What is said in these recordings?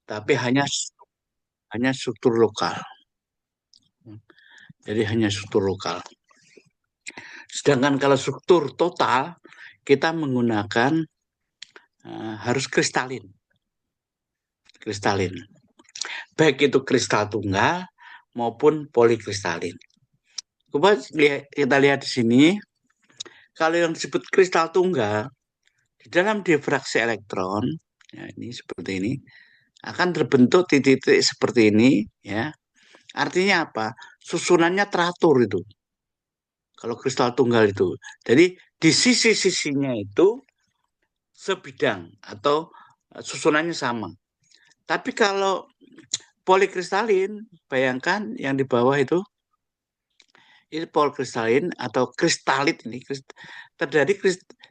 tapi hanya struktur lokal. Jadi hanya struktur lokal. Sedangkan kalau struktur total kita menggunakan harus kristalin. Kristalin. Baik itu kristal tunggal maupun polikristalin. Coba kita lihat di sini, kalau yang disebut kristal tunggal, di dalam difraksi elektron, ya ini seperti ini, akan terbentuk titik-titik seperti ini, ya. Artinya apa? Susunannya teratur itu. Kalau kristal tunggal itu. Jadi di sisi-sisinya itu sebidang atau susunannya sama. Tapi kalau polikristalin, bayangkan yang di bawah itu polikristalin atau kristalit ini terjadi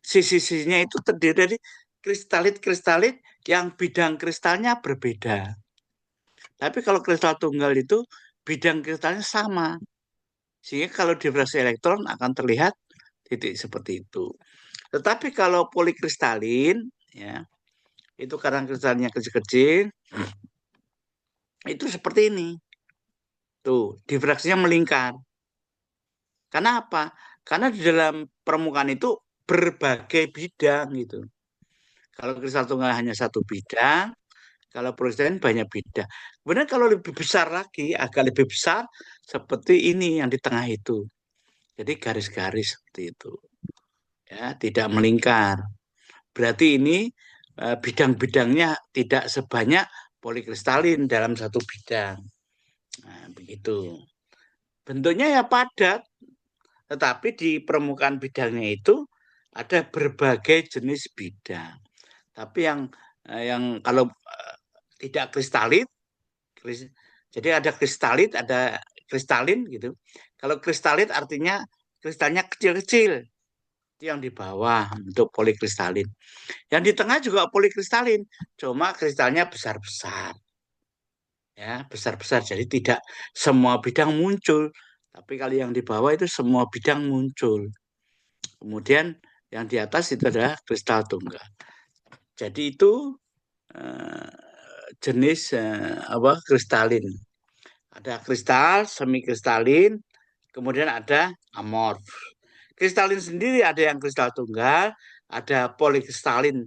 sisi-sisinya itu terdiri dari kristalit-kristalit yang bidang kristalnya berbeda. Tapi kalau kristal tunggal itu bidang kristalnya sama. Sehingga kalau difraksi elektron akan terlihat titik seperti itu. Tetapi kalau polikristalin, ya, itu karena kristalnya kecil-kecil, itu seperti ini. Tuh, difraksinya melingkar. Karena apa? Karena di dalam permukaan itu berbagai bidang gitu. Kalau kristal tunggal hanya satu bidang, kalau polikristalin banyak bidang. Kemudian kalau lebih besar lagi, agak lebih besar, seperti ini yang di tengah itu. Jadi garis-garis seperti itu. Ya, tidak melingkar. Berarti ini bidang-bidangnya tidak sebanyak polikristalin dalam satu bidang. Nah, begitu. Bentuknya ya padat, tetapi di permukaan bidangnya itu ada berbagai jenis bidang. Tapi yang kalau tidak kristalit, jadi ada kristalit, ada kristalin gitu. Kalau kristalit artinya kristalnya kecil-kecil, itu yang di bawah untuk polikristalin. Yang di tengah juga polikristalin, cuma kristalnya besar-besar. Ya, besar-besar. Jadi tidak semua bidang muncul, tapi kalau yang di bawah itu semua bidang muncul. Kemudian yang di atas itu adalah kristal tunggal. Jadi itu eh, jenis apa kristalin. Ada kristal, semi kristalin, kemudian ada amorf. Kristalin sendiri ada yang kristal tunggal, ada polikristalin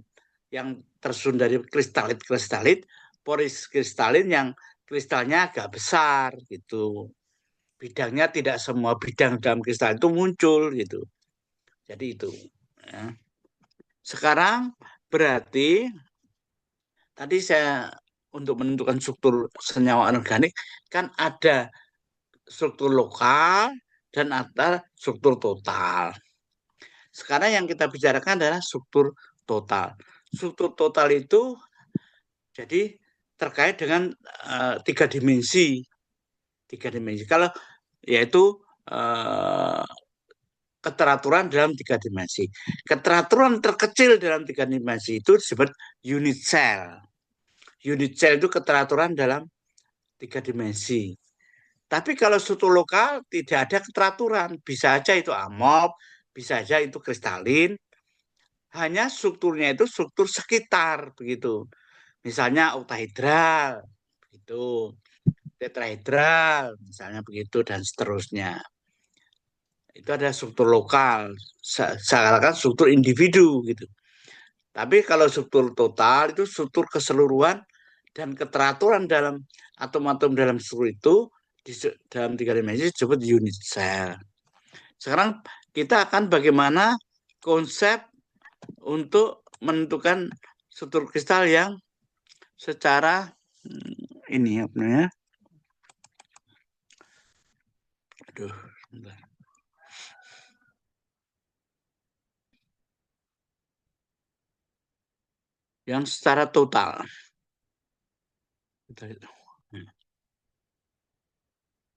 yang tersusun dari kristalit-kristalit, polikristalin yang kristalnya agak besar gitu. Bidangnya tidak semua bidang dalam kristal itu muncul gitu. Jadi itu. Ya. Sekarang berarti tadi saya untuk menentukan struktur senyawa anorganik kan ada struktur lokal dan ada struktur total. Sekarang yang kita bicarakan adalah struktur total. Struktur total itu jadi terkait dengan tiga dimensi. Tiga dimensi. Kalau yaitu uh, keteraturan dalam tiga dimensi. Keteraturan terkecil dalam tiga dimensi itu disebut unit cell. Unit cell itu keteraturan dalam tiga dimensi. Tapi kalau struktur lokal tidak ada keteraturan. Bisa aja itu amorf, bisa aja itu kristalin. Hanya strukturnya itu struktur sekitar begitu. Misalnya oktahedral, begitu. Tetrahedral, misalnya begitu dan seterusnya. Itu ada struktur lokal, seakan-akan struktur individu gitu. Tapi kalau struktur total itu struktur keseluruhan dan keteraturan dalam atom-atom dalam struktur itu di dalam tiga dimensi disebut unit cell. Sekarang kita akan bagaimana konsep untuk menentukan struktur kristal yang secara ini apa namanya? Aduh, sebentar. Yang secara total.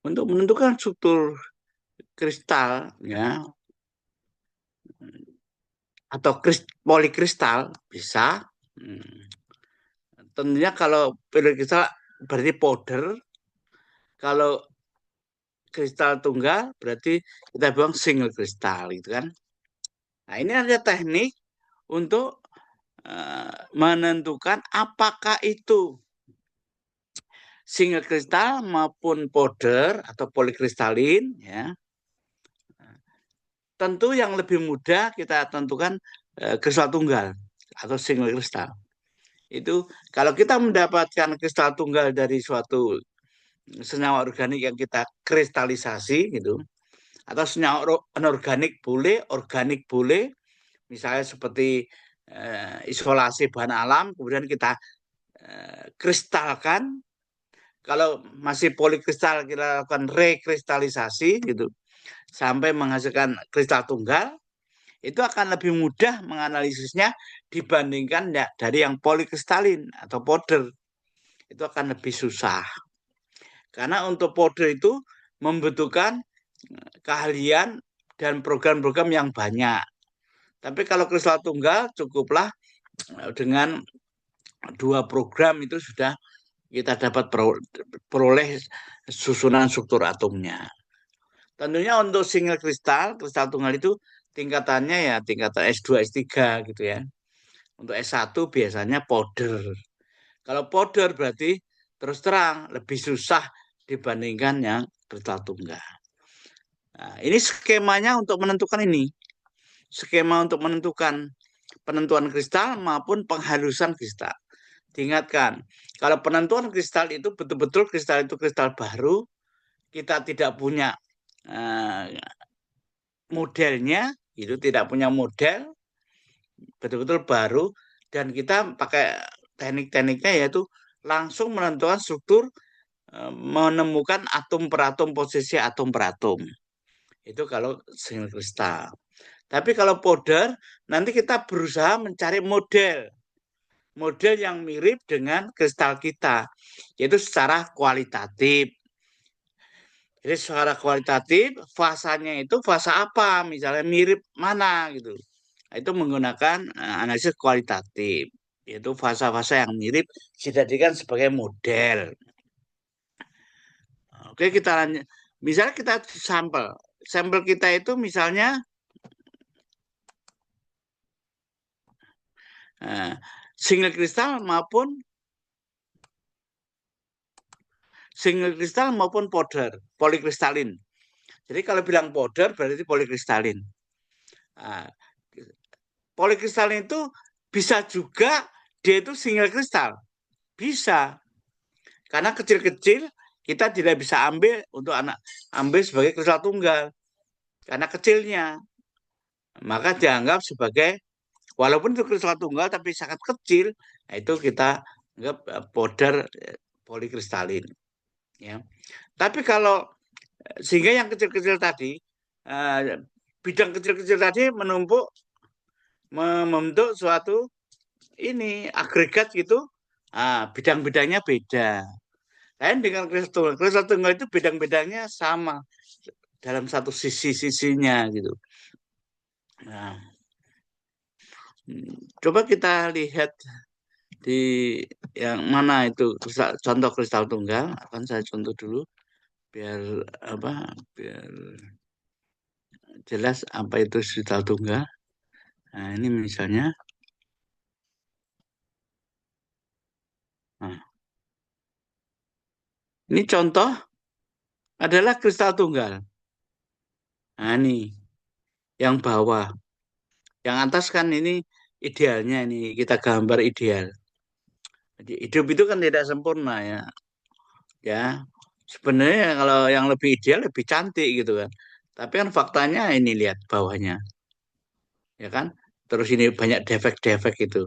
Untuk menentukan struktur kristal ya atau polikristal bisa. Tentunya kalau polikristal berarti powder, kalau kristal tunggal berarti kita bilang single kristal gitu kan. Nah, ini ada teknik untuk menentukan apakah itu single kristal maupun powder atau polikristalin, ya. Tentu yang lebih mudah kita tentukan kristal tunggal atau single kristal. Itu kalau kita mendapatkan kristal tunggal dari suatu senyawa organik yang kita kristalisasi gitu, atau senyawa anorganik boleh, organik boleh, misalnya seperti isolasi bahan alam, kemudian kita kristalkan. Kalau masih polikristal kita lakukan rekristalisasi gitu sampai menghasilkan kristal tunggal, itu akan lebih mudah menganalisisnya dibandingkan ya, dari yang polikristalin atau powder. Itu akan lebih susah. Karena untuk powder itu membutuhkan keahlian dan program-program yang banyak. Tapi kalau kristal tunggal cukuplah dengan 2 program itu sudah kita dapat peroleh susunan struktur atomnya. Tentunya untuk single kristal, kristal tunggal itu tingkatannya ya tingkatan S2, S3 gitu ya. Untuk S1 biasanya powder. Kalau powder berarti terus terang lebih susah dibandingkan yang kristal tunggal. Nah, ini skemanya untuk menentukan ini. Skema untuk menentukan penentuan kristal maupun penghalusan kristal. Diingatkan, kalau penentuan kristal itu betul-betul kristal itu kristal baru, kita tidak punya modelnya, itu tidak punya model, betul-betul baru, dan kita pakai teknik-tekniknya yaitu langsung menentukan struktur, menemukan atom per atom, posisi atom per atom. Itu kalau single kristal. Tapi kalau powder, nanti kita berusaha mencari model yang mirip dengan kristal kita, yaitu secara kualitatif. Jadi secara kualitatif, fasanya itu fasa apa, misalnya mirip mana gitu. Itu menggunakan analisis kualitatif, yaitu fasa-fasa yang mirip dijadikan sebagai model. Oke, kita lanjut. Misalnya kita sampel kita itu misalnya single kristal maupun powder, polikristalin. Jadi kalau bilang powder berarti polikristalin. Nah, polikristalin itu bisa juga dia itu single kristal. Bisa. Karena kecil-kecil kita tidak bisa ambil sebagai kristal tunggal. Karena kecilnya. Maka dianggap sebagai walaupun itu kristal tunggal tapi sangat kecil, nah itu kita anggap powder polikristalin. Ya. Tapi kalau sehingga yang kecil-kecil tadi, bidang kecil-kecil tadi membentuk suatu ini agregat gitu, bidang-bidangnya beda. Lain dengan kristal tunggal. Kristal tunggal itu bidang-bidangnya sama dalam satu sisi-sisinya gitu. Nah, coba kita lihat di yang mana itu contoh kristal tunggal. Akan saya contoh dulu biar biar jelas apa itu kristal tunggal. Nah, ini misalnya, nah, ini contoh adalah kristal tunggal. Nah, ini yang bawah, yang atas kan ini idealnya, ini kita gambar ideal. Jadi hidup itu kan tidak sempurna ya, ya. Sebenarnya kalau yang lebih ideal lebih cantik gitu kan. Tapi kan faktanya ini lihat bawahnya, ya kan. Terus ini banyak defek-defek itu.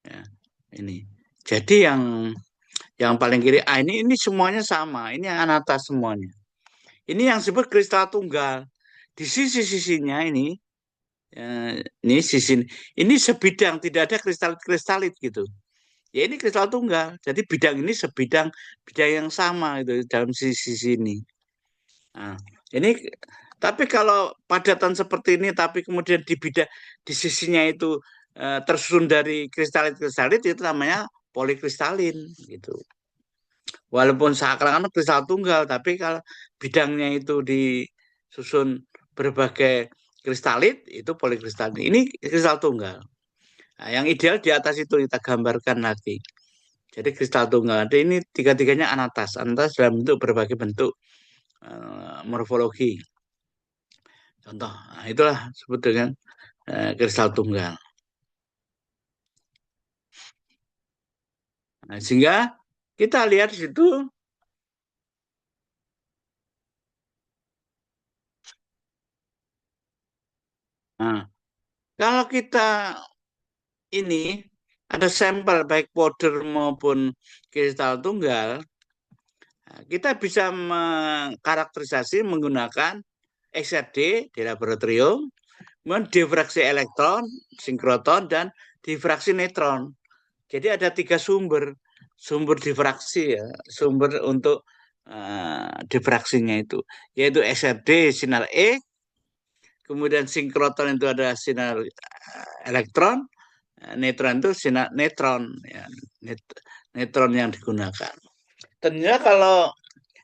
Ya, ini. Jadi yang paling kiri, ini semuanya sama. Ini yang atas semuanya. Ini yang disebut kristal tunggal. Di sisi-sisinya ini sisi ini sebidang, tidak ada kristalit-kristalit gitu. Ya ini kristal tunggal. Jadi bidang ini bidang yang sama itu dalam sisi sini. Nah, ini tapi kalau padatan seperti ini tapi kemudian di sisinya itu tersusun dari kristalit-kristalit itu namanya polikristalin gitu. Walaupun seakan-akan kristal tunggal, tapi kalau bidangnya itu disusun berbagai kristalit itu polikristalin. Ini kristal tunggal. Nah, yang ideal di atas itu kita gambarkan lagi. Jadi kristal tunggal. Jadi ini tiga-tiganya anatas. Anatas dalam bentuk berbagai bentuk morfologi. Contoh, nah, itulah sebut dengan kristal tunggal. Nah, sehingga kita lihat di situ, nah, kalau kita ini ada sampel baik powder maupun kristal tunggal, nah, kita bisa mengkarakterisasi menggunakan XRD di laboratorium, kemudian difraksi elektron, sinkroton, dan difraksi neutron. Jadi ada tiga sumber difraksi ya, sumber untuk difraksinya itu, yaitu XRD sinar E, kemudian sinkroton itu ada sinar elektron, neutron itu sinar neutron, ya, neutron yang digunakan. Tentunya kalau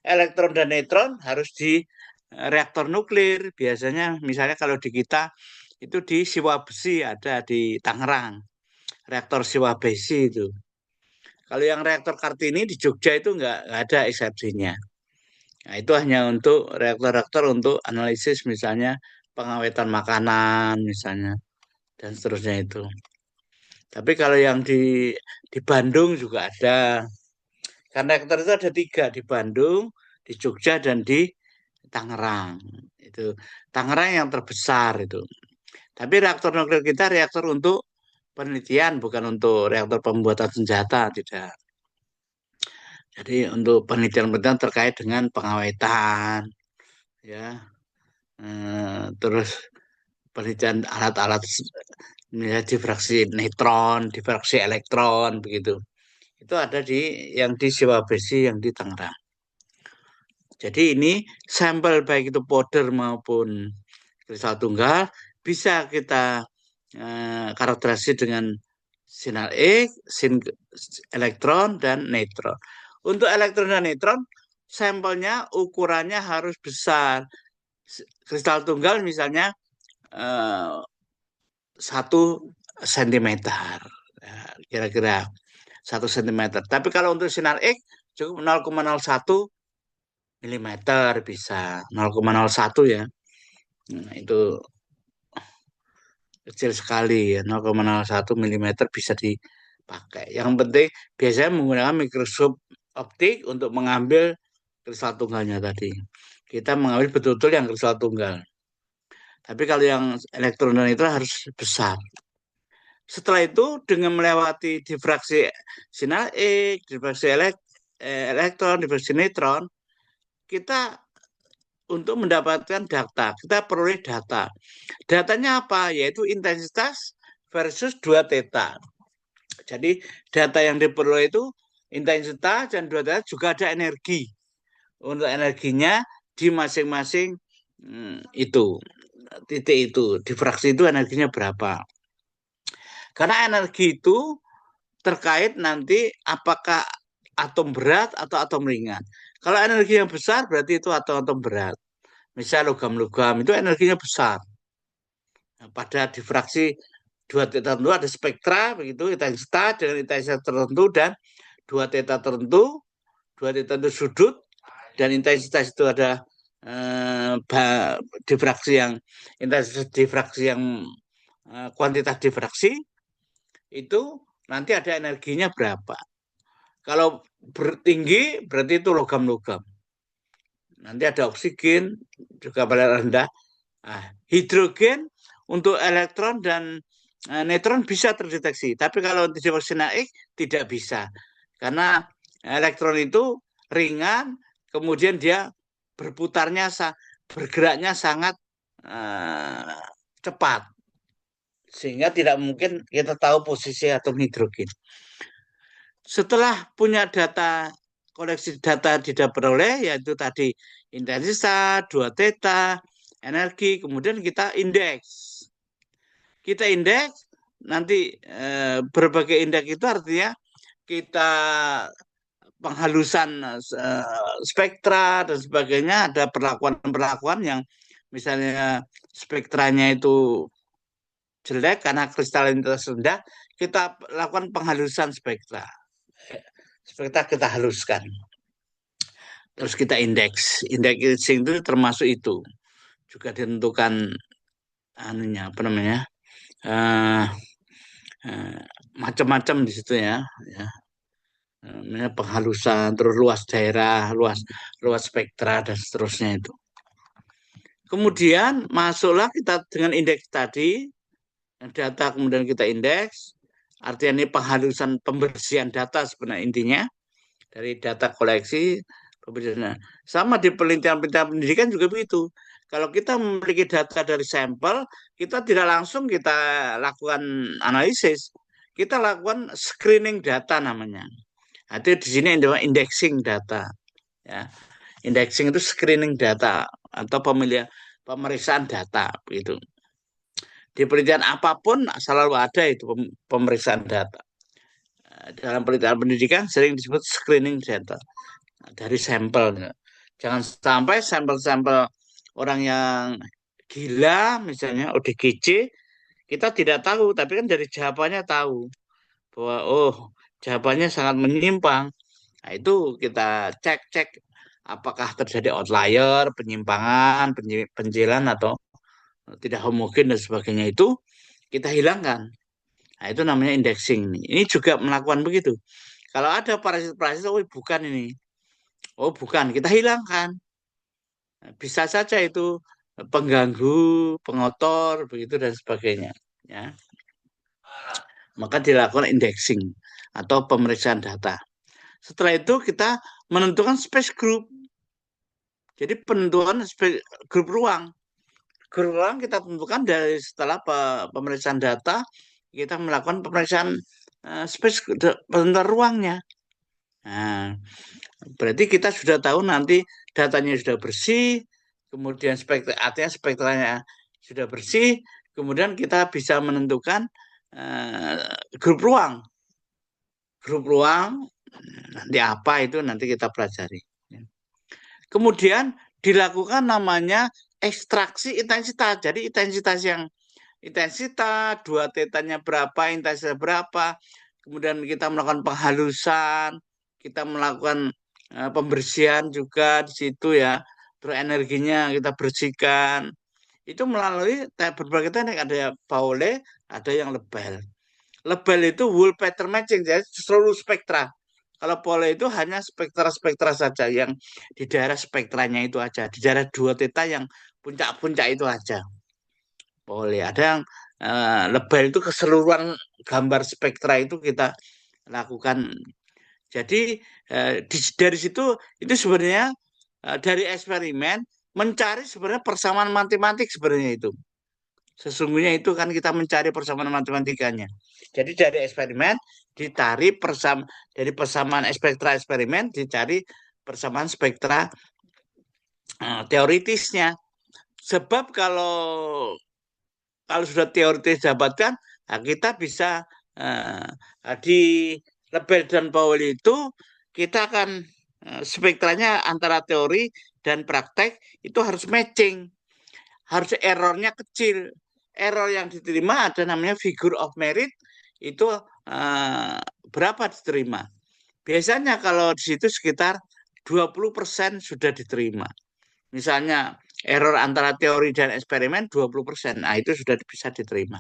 elektron dan neutron harus di reaktor nuklir. Biasanya misalnya kalau di kita itu di Siwa Besi ada di Tangerang, reaktor Siwa Besi itu. Kalau yang reaktor Kartini di Jogja itu nggak ada eksepsinya. Nah, itu hanya untuk reaktor-reaktor untuk analisis misalnya pengawetan makanan misalnya dan seterusnya itu. Tapi kalau yang di Bandung juga ada. Karena reaktor itu ada tiga di Bandung, di Jogja dan di Tangerang. Itu Tangerang yang terbesar itu. Tapi reaktor nuklir kita reaktor untuk penelitian bukan untuk reaktor pembuatan senjata tidak. Jadi untuk penelitian-penelitian terkait dengan pengawetan, ya, terus penelitian alat-alat misalnya difraksi neutron, difraksi elektron, begitu. Itu ada yang di Siwa Besi yang di Tangerang. Jadi ini sampel baik itu powder maupun kristal tunggal bisa kita karakterisasi dengan sinar E, elektron, dan neutron. Untuk elektron dan neutron, sampelnya ukurannya harus besar. Kristal tunggal misalnya 1 sentimeter, ya, kira-kira 1 sentimeter. Tapi kalau untuk sinar X cukup 0,01 milimeter bisa 0,01 ya. Nah, itu kecil sekali ya, 0,01 milimeter bisa dipakai. Yang penting biasanya menggunakan mikroskop optik untuk mengambil kristal tunggalnya tadi. Kita mengambil betul-betul yang kristal tunggal. Tapi kalau yang elektron dan itu harus besar. Setelah itu dengan melewati difraksi sinar X, difraksi elektron, difraksi neutron, kita untuk mendapatkan data, kita peroleh data. Datanya apa? Yaitu intensitas versus 2 theta. Jadi data yang diperoleh itu intensitas dan 2 theta juga ada energi. Untuk energinya di masing-masing itu titik itu, di fraksi itu energinya berapa. Karena energi itu terkait nanti apakah atom berat atau atom ringan. Kalau energi yang besar berarti itu atom-atom berat. Misal logam-logam itu energinya besar. Nah, pada difraksi 2 theta tertentu ada spektra begitu, intensitas dengan intensitas tertentu dan 2 theta tertentu, 2 theta itu sudut dan intensitas itu ada difraksi yang intensitas difraksi yang kuantitas difraksi itu nanti ada energinya berapa. Kalau tinggi berarti itu logam-logam. Nanti ada oksigen juga paling rendah. Nah, hidrogen untuk elektron dan neutron bisa terdeteksi. Tapi kalau sinar X tidak bisa. Karena elektron itu ringan, kemudian dia bergeraknya sangat cepat. Sehingga tidak mungkin kita tahu posisi atom hidrogen. Setelah punya data, koleksi data diperoleh, yaitu tadi intensitas, 2 theta, energi, kemudian kita indeks. Kita indeks, nanti berbagai indeks itu artinya kita penghalusan spektra dan sebagainya, ada perlakuan-perlakuan yang misalnya spektranya itu jelek karena kristalinitas rendah, kita lakukan penghalusan spektra. spektra kita haluskan. Terus kita indeks. Indexing itu termasuk itu. Juga ditentukan anunya apa namanya? eh macam-macam di situ ya. Ya. Namanya penghalusan, terus luas daerah, luas luas spektra dan seterusnya itu. Kemudian masuklah kita dengan indeks tadi, data kemudian kita indeks. Artinya ini penghalusan pembersihan data sebenarnya intinya dari data koleksi pembersihan. Sama di penelitian-penelitian pendidikan juga begitu. Kalau kita memiliki data dari sampel, kita tidak langsung kita lakukan analisis, kita lakukan screening data namanya. Nah, itu di sini indexing data. Ya, indexing itu screening data atau pemeriksaan data gitu. Di penelitian apapun selalu ada itu pemeriksaan data. Dalam penelitian pendidikan sering disebut screening data dari sampel. Jangan sampai sampel-sampel orang yang gila, misalnya ODGJ, kita tidak tahu, tapi kan dari jawabannya tahu bahwa oh jawabannya sangat menyimpang. Nah, itu kita cek-cek apakah terjadi outlier, penyimpangan, penjilan atau tidak homogen dan sebagainya itu kita hilangkan. Nah, itu namanya indexing. Ini juga melakukan begitu. Kalau ada parasit-parasit, oh bukan ini. Oh bukan, kita hilangkan. Bisa saja itu pengganggu, pengotor, begitu dan sebagainya. Ya. Maka dilakukan indexing atau pemeriksaan data. Setelah itu kita menentukan space group. Jadi penentuan grup ruang. Grup ruang kita tentukan dari setelah pemeriksaan data, kita melakukan pemeriksaan space penentuan ruangnya. Nah, berarti kita sudah tahu nanti datanya sudah bersih, kemudian artinya spektranya sudah bersih, kemudian kita bisa menentukan uh, grup ruang. Grup ruang nanti apa itu nanti kita pelajari. Kemudian dilakukan namanya ekstraksi intensitas. Jadi intensitas, dua tetanya berapa, intensitas berapa. Kemudian kita melakukan penghalusan, kita melakukan pembersihan juga di situ ya. Terus energinya kita bersihkan. Itu melalui berbagai teknik, ada Pauli, ada yang Lebel. Lebel itu whole pattern matching, jadi seluruh spektra. Kalau Pauli itu hanya spektra-spektra saja yang di daerah spektranya itu aja, di daerah dua theta yang puncak-puncak itu aja. Boleh. Ada yang Lebel itu keseluruhan gambar spektra itu kita lakukan. Jadi dari situ itu sebenarnya dari eksperimen mencari sebenarnya persamaan matematik sebenarnya itu. Sesungguhnya itu kan kita mencari persamaan matematikanya. Jadi dari eksperimen dari persamaan spektra eksperimen dicari persamaan spektra teoritisnya. Sebab kalau sudah teoritis dapatkan, nah kita bisa di Lebel dan Pauli itu kita akan spektranya antara teori dan praktek itu harus matching, harus errornya kecil. Error yang diterima ada namanya figure of merit itu berapa diterima. Biasanya kalau di situ sekitar 20% sudah diterima. Misalnya error antara teori dan eksperimen 20%. Nah, itu sudah bisa diterima.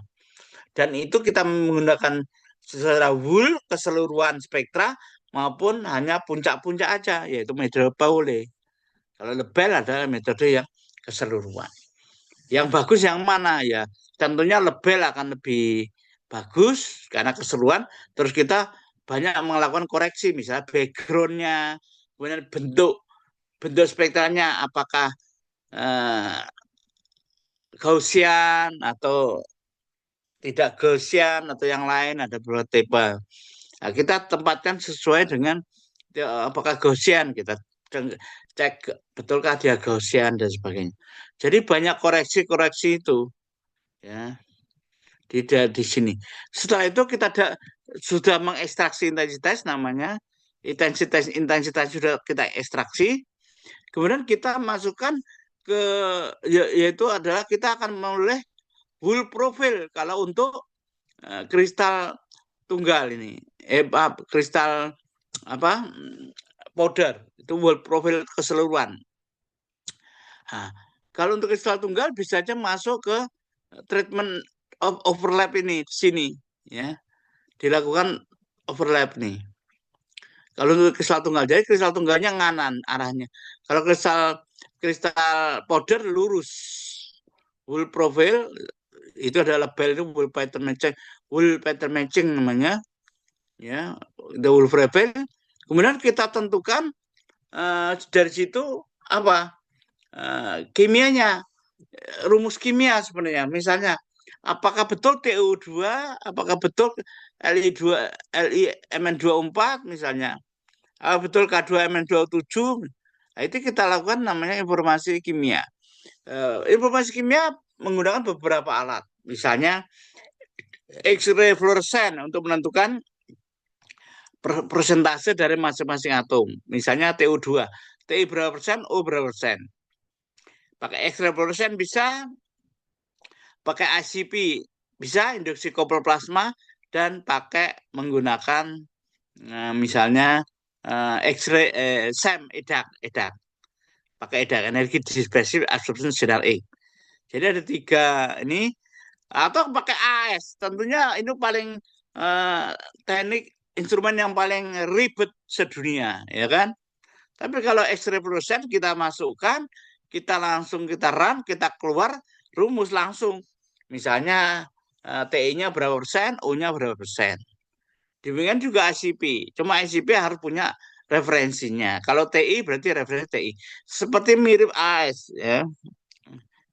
Dan itu kita menggunakan secara whole keseluruhan spektra maupun hanya puncak-puncak aja, yaitu metode Pauli. Kalau Lebel adalah metode yang keseluruhan. Yang bagus yang mana ya? Tentunya Lebel akan lebih bagus karena keseluruhan. Terus kita banyak melakukan koreksi, misalnya backgroundnya, kemudian bentuk bentuk spektranya apakah Gaussian atau tidak Gaussian atau yang lain, ada beberapa tipe. Nah, kita tempatkan sesuai dengan apakah Gaussian, kita cek betulkah dia Gaussian dan sebagainya. Jadi banyak koreksi-koreksi itu ya di sini. Setelah itu kita sudah mengekstraksi intensitas namanya intensitas sudah kita ekstraksi. Kemudian kita masukkan ke yaitu adalah kita akan memilih whole profile kalau untuk kristal tunggal ini kristal apa powder itu whole profile keseluruhan. Nah, kalau untuk kristal tunggal bisa aja masuk ke treatment overlap ini di sini ya, dilakukan overlap nih. Kalau untuk kristal tunggal, jadi kristal tunggalnya nganan arahnya. Kalau kristal kristal powder lurus. Wool profile itu ada label itu wool pattern matching namanya ya, the wool profile. Kemudian kita tentukan dari situ apa kimianya, rumus kimia sebenarnya. Misalnya apakah betul TU2, apakah betul Li2 LiMn24 misalnya. Betul K2Mn27. Nah, itu kita lakukan namanya informasi kimia. Informasi kimia menggunakan beberapa alat. Misalnya X-ray fluorescent untuk menentukan persentase dari masing-masing atom. Misalnya TU2. TI berapa persen, O berapa persen. Pakai X-ray fluorescent bisa, pakai ICP bisa, induksi coupled plasma, dan pakai menggunakan misalnya X-ray SEM EDAC pakai EDAC energi dispersive absorption signal E. Jadi ada tiga ini, atau pakai AS. Tentunya ini paling teknik instrumen yang paling ribet sedunia, ya kan? Tapi kalau X-ray fluorescent kita masukkan, kita langsung kita run, kita keluar rumus langsung. Misalnya TI-nya berapa persen, O-nya berapa persen. Demikian juga ICP. Cuma ICP harus punya referensinya. Kalau TI berarti referensi TI. Seperti mirip AS ya.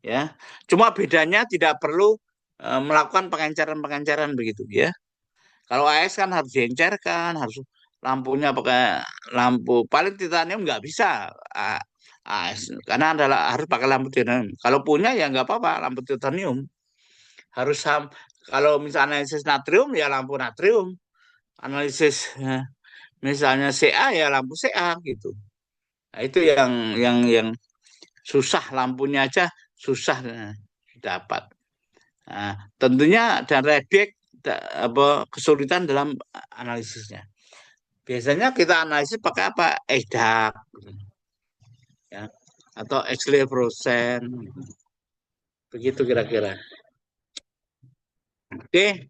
Ya. Cuma bedanya tidak perlu melakukan pengencaran-pengencaran begitu ya. Kalau AS kan harus diencerkan, harus lampunya pakai lampu paling titanium nggak bisa AS karena adalah harus pakai lampu titanium. Kalau punya ya nggak apa-apa lampu titanium. Harus kalau misalnya analisis natrium ya lampu natrium. Analisis misalnya Ca ya lampu Ca gitu. Nah, itu yang susah lampunya aja susah dapat. Nah, tentunya dan Redback apa kesulitan dalam analisisnya. Biasanya kita analisis pakai apa? EDAC ya atau X-ray fluorescent. Begitu kira-kira. Oke.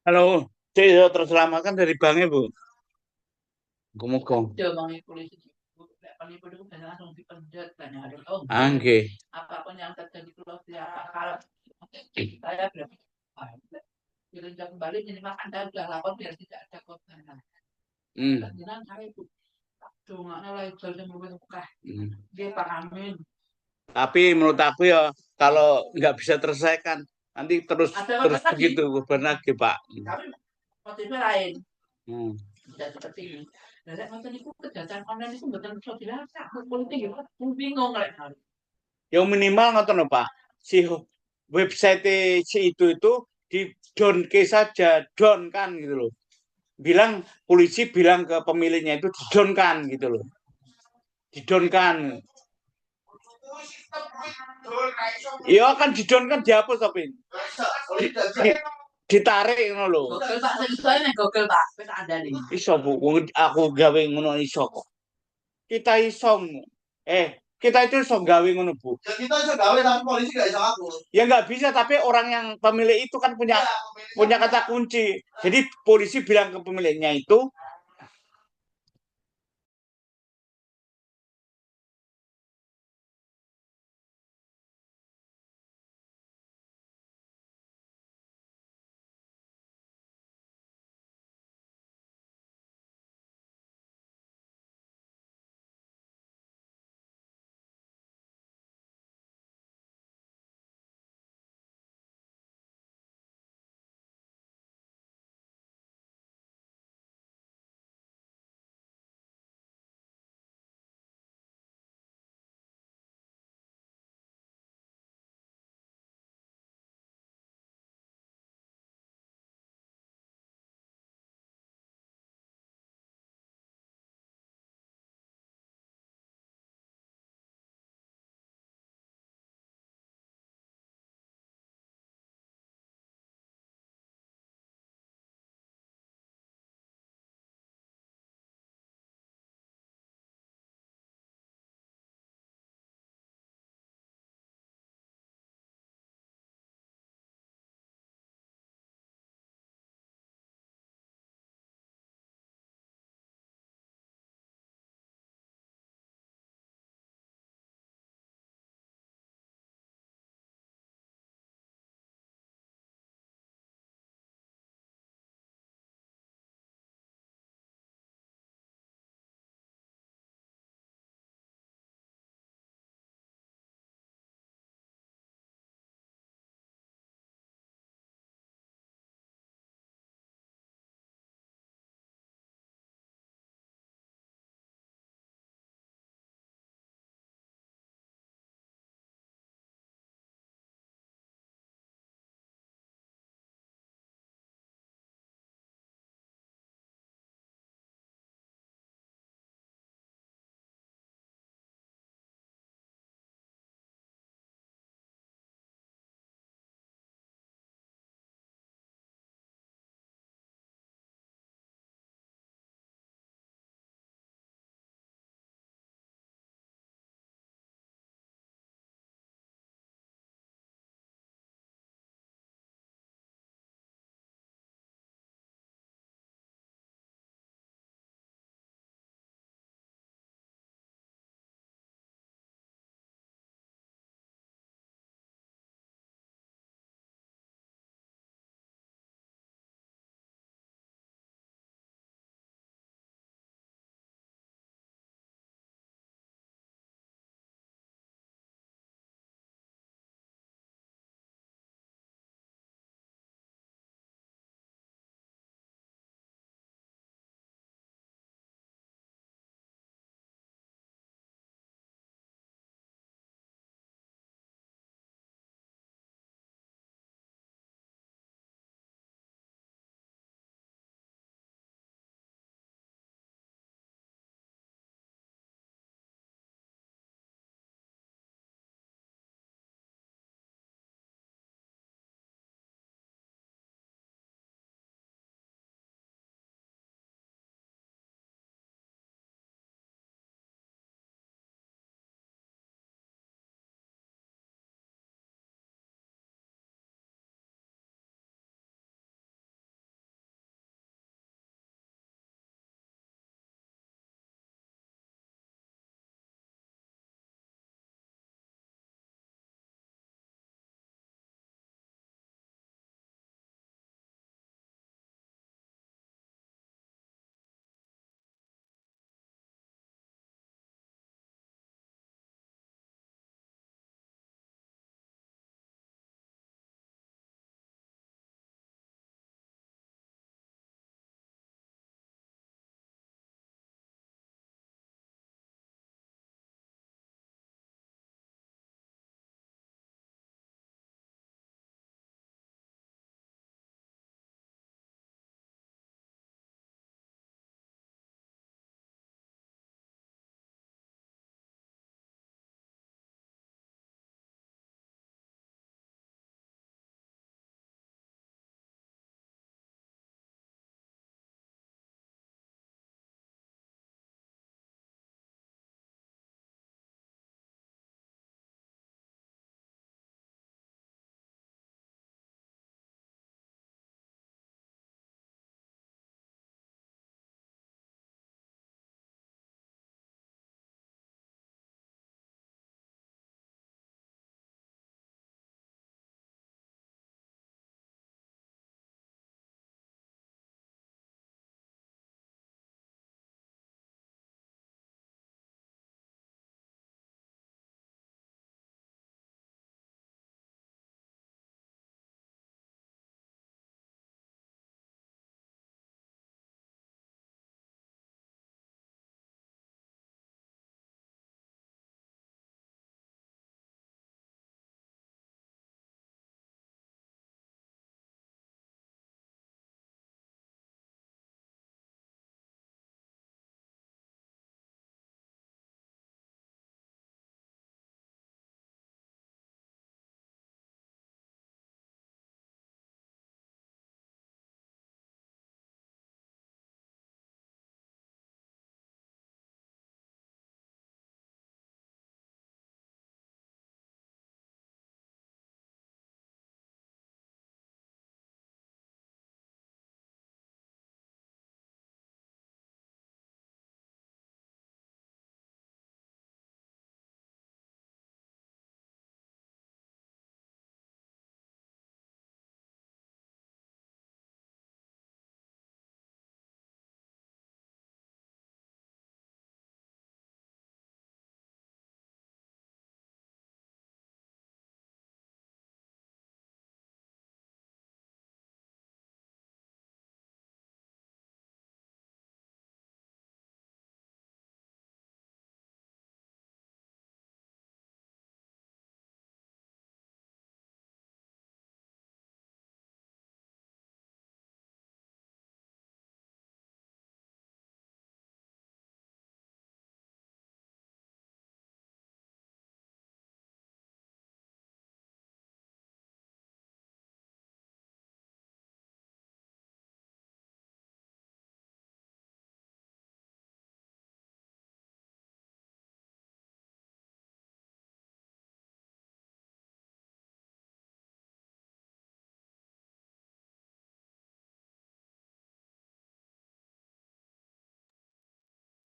Halo, cek iso terselamatkan dari banknya, Bu. Muga-muga. Ada bang polisi penipu itu bisa langsung dipenjara dan harus tahu Nggih. apapun yang terjadi kalau dia kalau saya berarti ditinjau kembali jadi makan dan sudah lapor biar tidak ada korban. Hmm. Jangan saya itu cuma lagi jadi buka Hmm. dia Pak Amin. Tapi menurut aku ya kalau nggak bisa terselesaikan nanti terus Ada terus korban lagi, begitu beban lagi, Pak. tapi motifnya lain. Hmm. Tidak seperti ini. Dan nonton itu kejahatan online itu betul betul tidak aku politik gitu. Aku bingung lah. Yang minimal ngoten lho, Pak. Si website si itu di down ke saja, down kan gitu loh. Bilang polisi bilang ke pemiliknya itu di down kan gitu loh. Di down kan. Iya kan di down kan dihapus tapi ditarik ngono lho. Gokil Pak, saya gokil Pak. Wis ada nih. Iso Bu, aku gawe ngono iso kok. Kita iso. Eh, kita itu iso gawe ngono, Bu. Ya kita iso gawe tapi polisi gak iso aku. Ya nggak bisa, tapi orang yang pemilik itu kan punya kata kunci. Jadi polisi bilang ke pemiliknya itu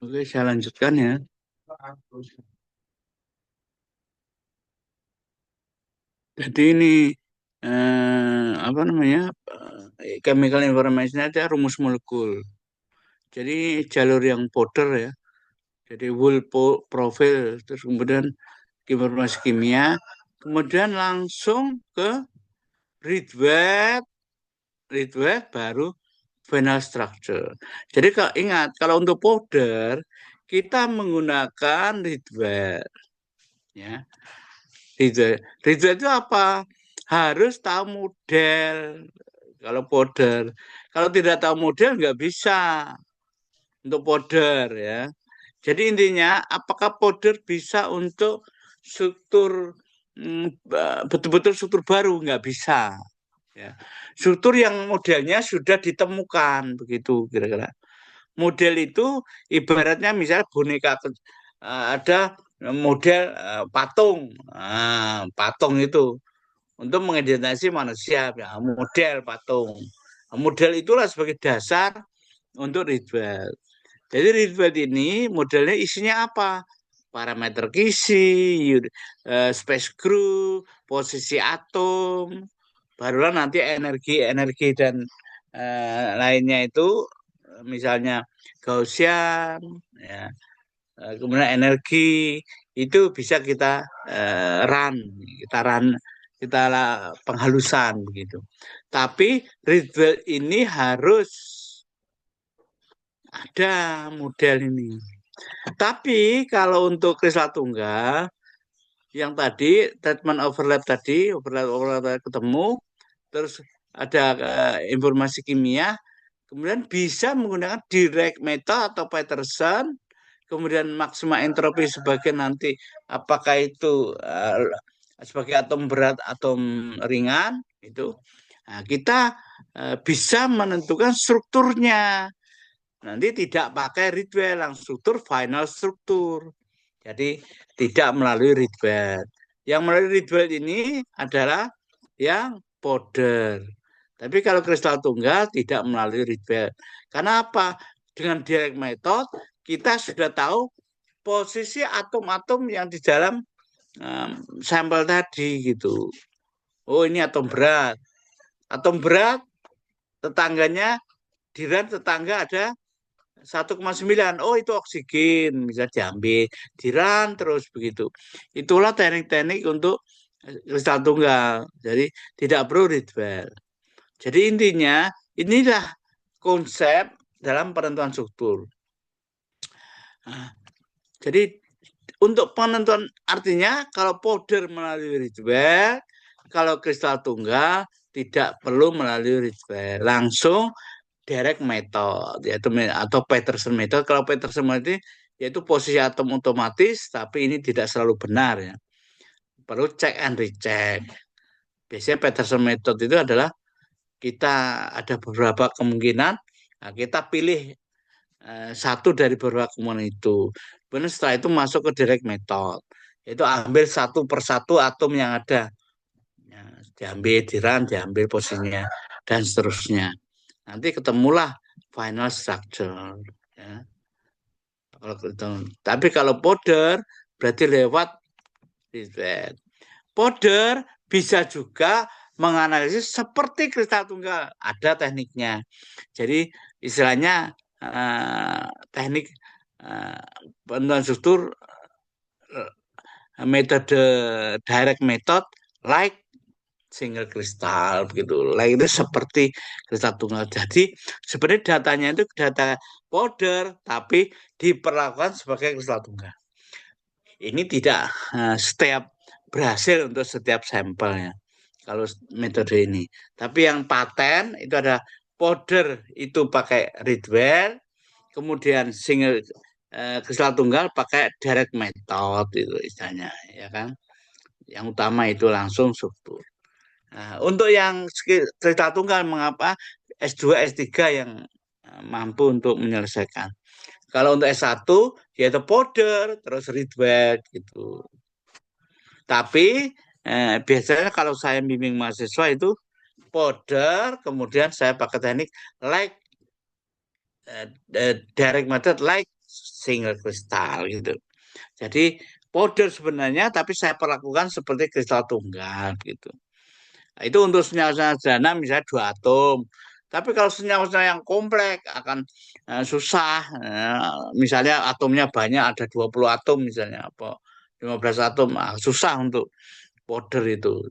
Oke, saya lanjutkan ya. Jadi ini apa namanya? Chemical information ada rumus molekul. Jadi jalur yang border ya. Jadi profil, terus kemudian informasi kimia, kemudian langsung ke read web, read web baru final structure. Jadi kalau ingat, kalau untuk powder kita menggunakan read web, ya. Read web. Read web itu apa? Harus tahu model. Kalau powder, kalau tidak tahu model nggak bisa untuk powder ya. Jadi intinya, apakah powder bisa untuk struktur betul-betul struktur baru? Nggak bisa. Ya. Struktur yang modelnya sudah ditemukan, begitu kira-kira. Model itu ibaratnya misalnya boneka ada model patung. Nah, patung itu untuk mengidentifikasi manusia, ya, model patung. Model itulah sebagai dasar untuk ritual. Jadi ritual ini modelnya isinya apa? Parameter kisi, space group, posisi atom, barulah nanti energi dan lainnya itu misalnya Gaussian, ya, kemudian energi itu bisa kita run, penghalusan begitu. Tapi ritual ini harus ada model ini. Tapi kalau untuk kristal tunggal yang tadi treatment overlap ketemu, terus ada informasi kimia, kemudian bisa menggunakan direct method atau Peterson, kemudian maksima entropi sebagai nanti apakah itu sebagai atom berat, atom ringan itu. Nah, kita bisa menentukan strukturnya. Nanti tidak pakai ritual, langsung struktur final struktur. Jadi tidak melalui ritual. Yang melalui ritual ini adalah yang powder. Tapi kalau kristal tunggal tidak melalui ritual. Karena apa? Dengan direct method kita sudah tahu posisi atom-atom yang di dalam sampel tadi gitu. Oh, ini atom berat. Atom berat tetangganya di tetangga ada 1,9. Oh, itu oksigen, bisa diambil, diran terus begitu. Itulah teknik-teknik untuk kristal tunggal. Jadi tidak perlu ritual. Jadi intinya inilah konsep dalam penentuan struktur. Nah, jadi untuk penentuan artinya kalau powder melalui ritual, kalau kristal tunggal tidak perlu melalui ritual, langsung direct method yaitu atau Peterson method. Kalau Peterson method yaitu posisi atom otomatis, tapi ini tidak selalu benar ya. Perlu check and recheck. Biasanya Peterson method itu adalah kita ada beberapa kemungkinan, nah kita pilih satu dari beberapa kemungkinan itu. Kemudian setelah itu masuk ke direct method, yaitu ambil satu persatu atom yang ada, ya, diambil diambil posisinya dan seterusnya. Nanti ketemulah final structure. Ya. Tapi kalau powder berarti lewat riset. Powder bisa juga menganalisis seperti kristal tunggal. Ada tekniknya. Jadi istilahnya teknik penentuan struktur metode direct method like single kristal begitu. Like itu seperti kristal tunggal. Jadi sebenarnya datanya itu data powder tapi diperlakukan sebagai kristal tunggal. Ini tidak setiap berhasil untuk setiap sampelnya kalau metode ini. Tapi yang paten itu ada powder itu pakai Ridwell, kemudian single kristal tunggal pakai direct method itu istilahnya, ya kan? Yang utama itu langsung struktur. Nah, untuk yang kristal tunggal mengapa S2, S3 yang mampu untuk menyelesaikan. Kalau untuk S1 yaitu powder terus Ridwell gitu. Tapi biasanya kalau saya bimbing mahasiswa itu powder, kemudian saya pakai teknik like direct method like single kristal gitu. Jadi powder sebenarnya, tapi saya perlakukan seperti kristal tunggal gitu. Nah, itu untuk senyawa-senyawa sederhana misalnya 2 atom. Tapi kalau senyawa-senyawa yang kompleks akan susah. Misalnya atomnya banyak, ada 20 atom misalnya, apa 15 atom, susah untuk powder itu.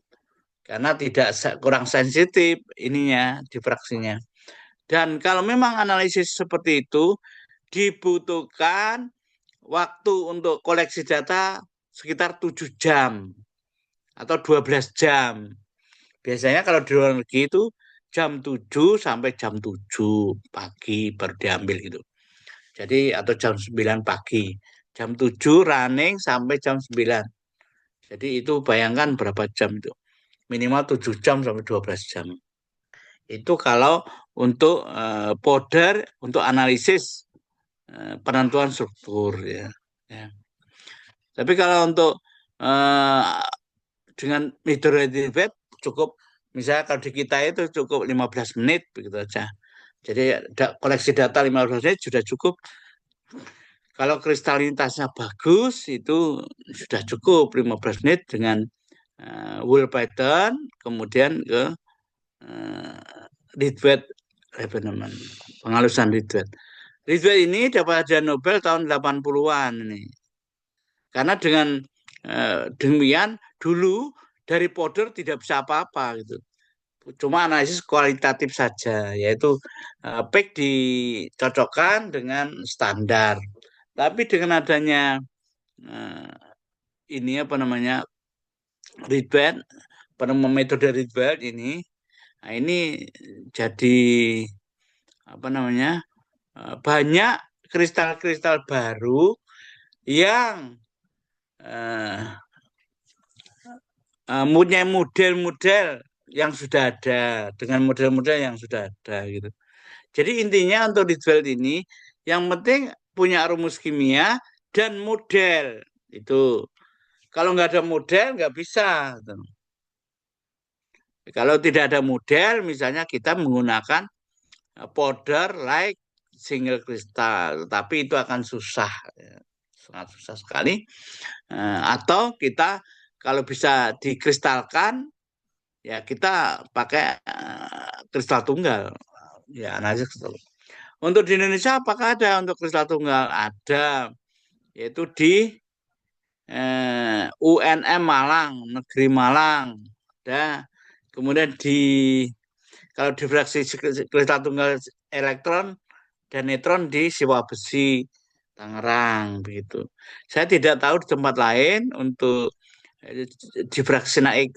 Karena tidak kurang sensitif ininya difraksinya. Dan kalau memang analisis seperti itu dibutuhkan waktu untuk koleksi data sekitar 7 jam atau 12 jam. Biasanya kalau di luar negeri itu jam 7 sampai jam 7 pagi baru diambil gitu. Jadi atau jam 9 pagi. Jam 7 running sampai jam 9. Jadi itu bayangkan berapa jam itu. Minimal 7 jam sampai 12 jam. Itu kalau untuk powder untuk analisis penentuan struktur ya. Ya. Tapi kalau untuk eh, dengan hydrogen cukup, misalnya kalau di kita itu cukup 15 menit begitu aja. Jadi koleksi data 15 menit sudah cukup. Kalau kristalinitasnya bagus itu sudah cukup 15 menit dengan wool pattern, kemudian ke uh, Rietveld, apa namanya, pengalusan Rietveld. Rietveld ini dapat hadiah Nobel tahun 80-an ini. Karena dengan demikian dulu dari powder tidak bisa apa-apa gitu. Cuma analisis kualitatif saja, yaitu PEG dicocokkan dengan standar. Tapi dengan adanya eh, ini apa namanya Rietveld, metode Rietveld ini, nah ini jadi apa namanya banyak kristal-kristal baru yang eh, punya model-model yang sudah ada dengan model-model yang sudah ada gitu. Jadi intinya untuk Rietveld ini yang penting punya rumus kimia dan model itu. Kalau nggak ada model nggak bisa. Gitu. Kalau tidak ada model, misalnya kita menggunakan powder like single kristal, tapi itu akan susah, ya. Sangat susah sekali. Atau kita kalau bisa dikristalkan, ya kita pakai kristal tunggal. Ya, analisis kristal. Untuk di Indonesia apakah ada untuk kristal tunggal? Ada, yaitu di UNM Malang, Negeri Malang. Ada. Kemudian kalau difraksi kristal tunggal elektron dan neutron di Siwa Besi, Tangerang begitu. Saya tidak tahu di tempat lain untuk difraksi naik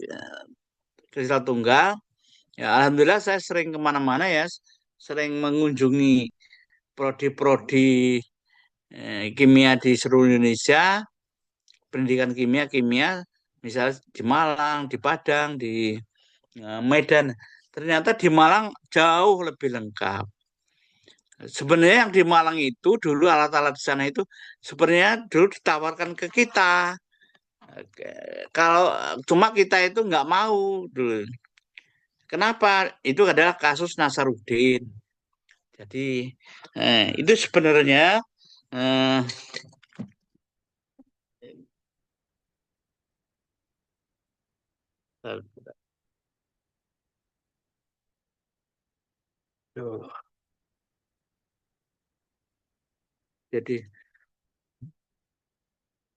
kristal tunggal. Ya, alhamdulillah saya sering kemana-mana ya, sering mengunjungi prodi-prodi kimia di seluruh Indonesia, pendidikan kimia, misalnya di Malang, di Padang, di Medan. Ternyata di Malang jauh lebih lengkap. Sebenarnya yang di Malang itu dulu alat-alat di sana itu sebenarnya dulu ditawarkan ke kita. Kalau cuma kita itu nggak mau dulu. Kenapa? Itu adalah kasus Nasarudin. Jadi itu sebenarnya eh,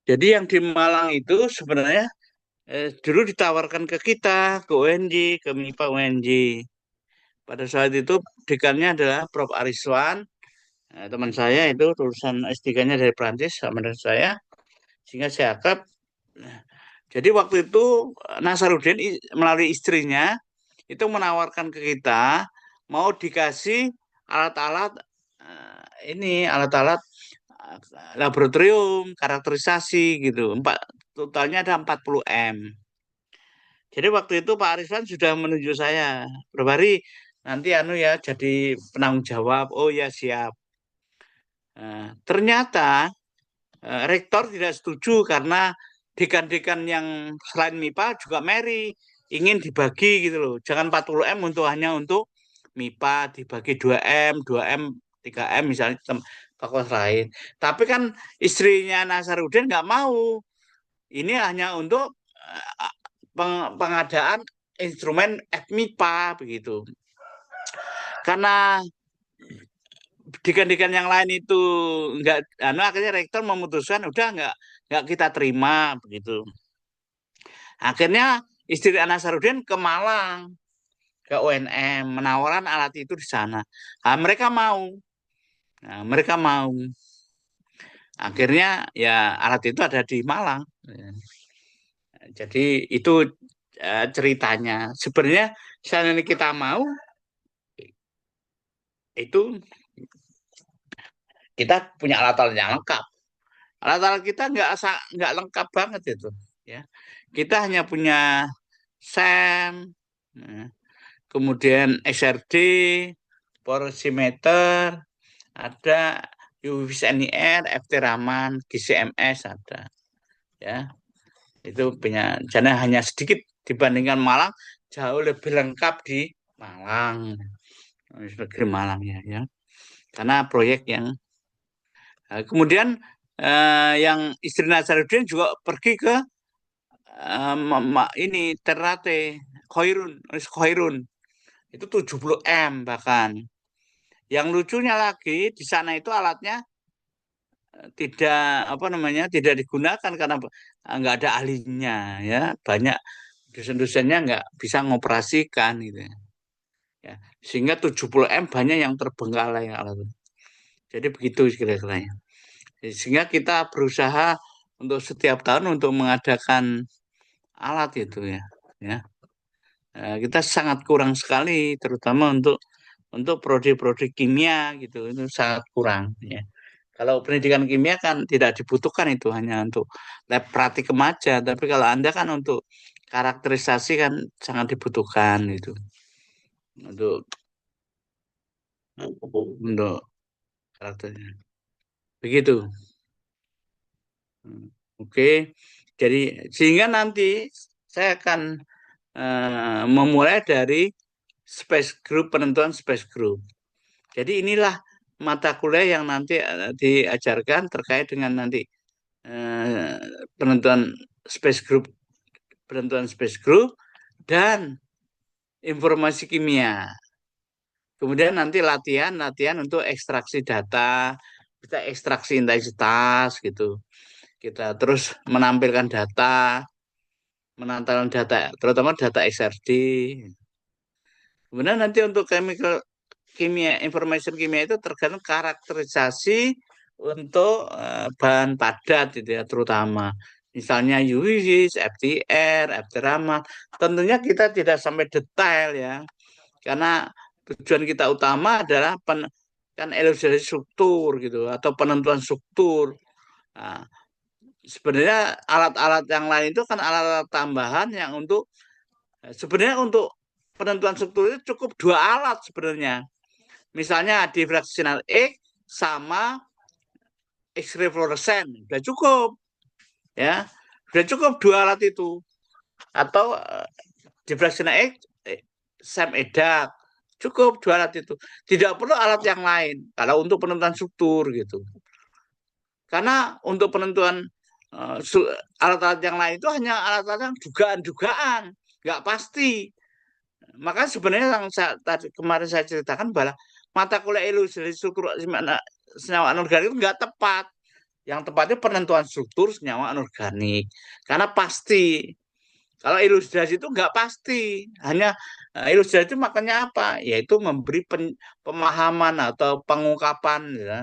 jadi yang di Malang itu sebenarnya dulu ditawarkan ke kita, ke UNJ, ke MIPA UNJ. Pada saat itu dekannya adalah Prof. Ariswan, teman saya itu lulusan S3-nya dari Prancis sama dengan saya, sehingga saya akrab. Nah, jadi waktu itu Nasarudin melalui istrinya itu menawarkan ke kita mau dikasih alat-alat ini alat-alat laboratorium karakterisasi gitu. Totalnya ada 40 M. Jadi waktu itu Pak Ariswan sudah menunjuk saya, berapa hari nanti anu ya jadi penanggung jawab. Oh ya siap. Ternyata rektor tidak setuju karena dekan-dekan yang selain MIPA juga Mary ingin dibagi gitu loh. Jangan 40 M untuk hanya untuk MIPA, dibagi 2 M, 2 M 3M misalnya fakultas lain. Tapi kan istrinya Nasaruddin nggak mau. Ini hanya untuk pengadaan instrumen FMIPA begitu. Karena dekan-dekan yang lain itu nggak, akhirnya rektor memutuskan udah nggak kita terima begitu. Akhirnya istri Nasaruddin ke Malang, ke UNM, menawarkan alat itu di sana. Nah, mereka mau. Nah, mereka mau. Akhirnya ya alat itu ada di Malang. Jadi itu ceritanya. Sebenarnya seandainya kita mau, itu kita punya alat-alat yang lengkap. Alat-alat kita nggak lengkap banget itu. Ya, kita hanya punya SEM, kemudian SRD, porosimeter, ada UV NIR, FT Raman, GCMS ada. Ya, itu punya. Jadi hanya sedikit dibandingkan Malang, jauh lebih lengkap di Malang, negeri Malang ya. Karena proyek yang kemudian yang istri Nasaruddin juga pergi ke ini Ternate, Khairun itu 70 M bahkan. Yang lucunya lagi di sana itu alatnya tidak apa namanya tidak digunakan karena nggak ada ahlinya ya, banyak dosen-dosennya nggak bisa ngoperasikan gitu ya, sehingga 70 M banyak yang terbengkalai alat itu. Jadi begitu kira-kira ya. Sehingga kita berusaha untuk setiap tahun untuk mengadakan alat itu ya. Ya. Kita sangat kurang sekali terutama untuk prodi-prodi kimia gitu itu sangat kurang ya. Kalau pendidikan kimia kan tidak dibutuhkan itu hanya untuk lab praktikum aja, tapi kalau Anda kan untuk karakterisasi kan sangat dibutuhkan itu. Untuk karakternya. Begitu. Oke. Jadi sehingga nanti saya akan memulai dari space group, penentuan space group. Jadi inilah mata kuliah yang nanti diajarkan terkait dengan nanti eh, penentuan space group, penentuan space group dan informasi kimia. Kemudian nanti latihan untuk ekstraksi data, kita ekstraksi intensitas gitu. Kita terus menampilkan data, menampilkan data, terutama data XRD. Kemudian nanti untuk chemical kimia, information kimia itu tergantung karakterisasi untuk bahan padat gitu ya, terutama misalnya UV, FTR, FT Raman. Tentunya kita tidak sampai detail ya, karena tujuan kita utama adalah kan elusidasi struktur gitu atau penentuan struktur. Nah, sebenarnya alat-alat yang lain itu kan alat-alat tambahan yang sebenarnya untuk penentuan struktur itu cukup dua alat sebenarnya. Misalnya diffractional X sama X-ray fluorescent, sudah cukup ya, sudah cukup dua alat itu. Atau diffractional X, SEM EDAC, cukup dua alat itu. Tidak perlu alat yang lain kalau untuk penentuan struktur gitu. Karena untuk penentuan alat-alat yang lain itu hanya alat-alat yang dugaan-dugaan, nggak pasti. Maka sebenarnya yang tadi kemarin saya ceritakan bahwa mata kuliah ilustrasi struktur senyawa anorganik itu nggak tepat. Yang tepatnya penentuan struktur senyawa anorganik. Karena pasti. Kalau ilustrasi itu nggak pasti. Hanya ilustrasi itu makanya apa? Yaitu memberi pemahaman atau pengungkapan. Ya.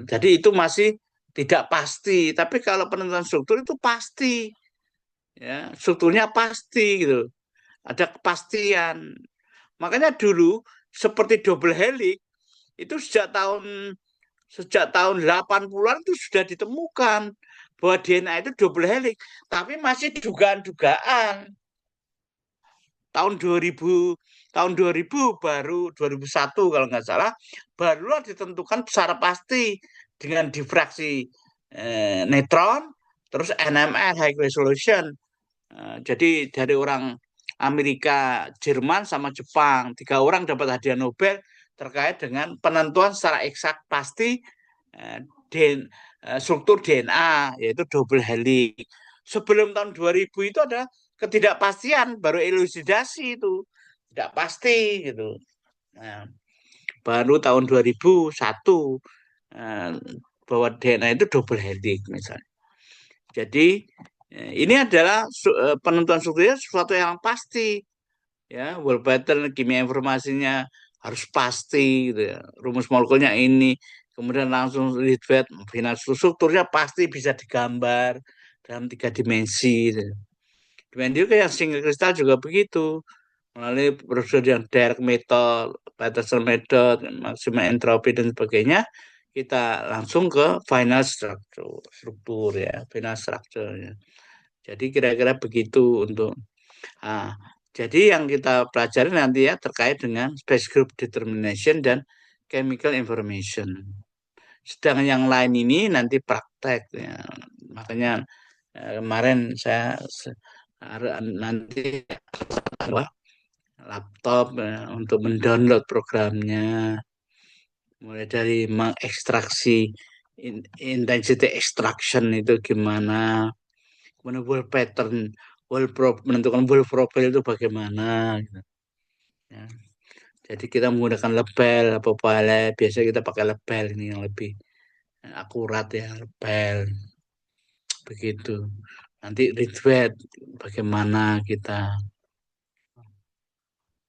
Jadi itu masih tidak pasti. Tapi kalau penentuan struktur itu pasti. Ya, strukturnya pasti gitu. Ada kepastian. Makanya dulu seperti double helix itu sejak tahun 80-an itu sudah ditemukan bahwa DNA itu double helix, tapi masih dugaan-dugaan. Tahun 2000 baru 2001 kalau nggak salah barulah ditentukan secara pasti dengan difraksi neutron terus NMR high resolution. Jadi dari orang Amerika, Jerman sama Jepang, 3 orang dapat hadiah Nobel terkait dengan penentuan secara eksak pasti eh, struktur DNA, yaitu double helix. Sebelum tahun 2000 itu ada ketidakpastian, baru elusidasi itu tidak pasti gitu. Nah, baru tahun 2001 eh, bahwa DNA itu double helix misalnya. Jadi ini adalah penentuan strukturnya sesuatu yang pasti, ya. Whole pattern kimia informasinya harus pasti gitu ya. Rumus molekulnya ini, kemudian langsung lead final strukturnya pasti bisa digambar dalam 3 dimensi gitu. Dimensi kayak single kristal juga begitu, melalui prosedur yang direct method, Peterson method, maksimum entropi dan sebagainya, kita langsung ke final struktur ya, final structure ya. Jadi kira-kira begitu untuk jadi yang kita pelajari nanti ya terkait dengan space group determination dan chemical information. Sedangkan yang lain ini nanti praktek ya. Makanya kemarin saya nanti apa, laptop untuk mendownload programnya, mulai dari mengekstraksi intensity extraction itu gimana, kemudian whole pattern, menentukan whole profile itu bagaimana gitu. Ya. Jadi kita menggunakan label apa palette, biasanya kita pakai label ini yang lebih akurat ya, label begitu. Nanti retweet bagaimana kita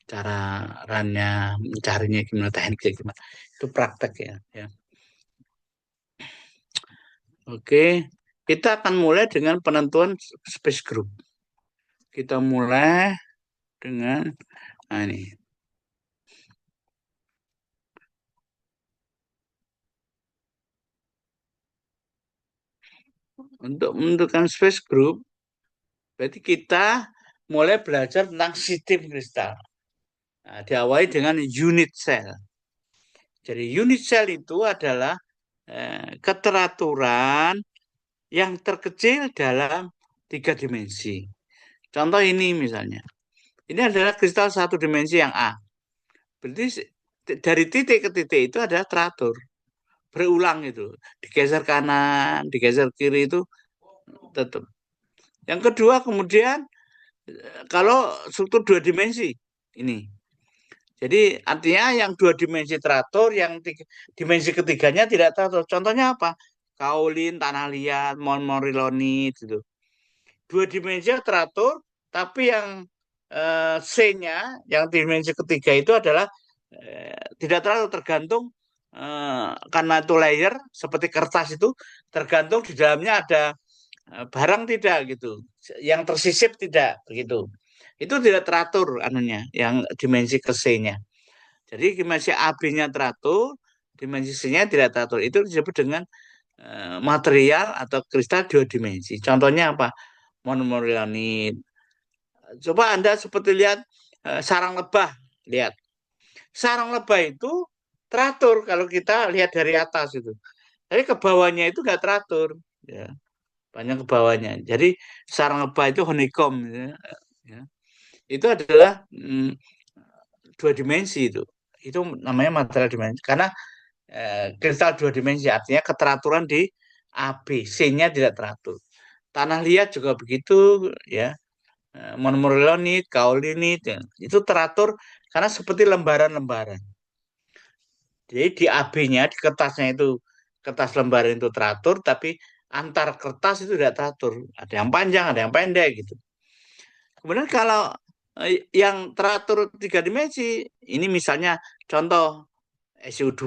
cara runnya, mencarinya gimana, tekniknya gimana. Itu praktek ya. Ya. Oke, kita akan mulai dengan penentuan space group. Kita mulai dengan ini. Untuk menentukan space group, berarti kita mulai belajar tentang sistem kristal. Nah, diawali dengan unit cell. Jadi unit cell itu adalah keteraturan yang terkecil dalam 3 dimensi. Contoh ini misalnya, ini adalah kristal 1 dimensi yang A. Berarti dari titik ke titik itu adalah teratur, berulang itu, digeser kanan, digeser kiri itu tetap. Yang kedua kemudian kalau struktur 2 dimensi ini, jadi artinya yang 2 dimensi teratur, yang dimensi ketiganya tidak teratur. Contohnya apa? Kaolin, tanah liat, morilonit itu. 2 dimensi teratur, tapi yang C-nya, yang dimensi ketiga itu adalah tidak teratur, tergantung karena itu layer seperti kertas itu tergantung di dalamnya ada barang tidak gitu, yang tersisip tidak begitu. Itu tidak teratur anunya, yang dimensi ke C-nya. Jadi dimensi AB-nya teratur, dimensi C-nya tidak teratur. Itu disebut dengan material atau kristal 2 dimensi. Contohnya apa? Monomorionit. Coba Anda seperti lihat sarang lebah. Lihat. Sarang lebah itu teratur kalau kita lihat dari atas itu. Tapi ke bawahnya itu nggak teratur. Ya, banyak ke bawahnya. Jadi sarang lebah itu honeycomb. Ya. Itu adalah 2 dimensi itu. Itu namanya material dimensi. Karena kristal 2 dimensi artinya keteraturan di AB, C-nya tidak teratur. Tanah liat juga begitu ya, monomorillonit, kaolinit ya. Itu teratur karena seperti lembaran-lembaran. Jadi di AB-nya, di kertasnya itu, kertas lembaran itu teratur, tapi antar kertas itu tidak teratur. Ada yang panjang, ada yang pendek gitu. Kemudian kalau yang teratur 3 dimensi, ini misalnya contoh SU2,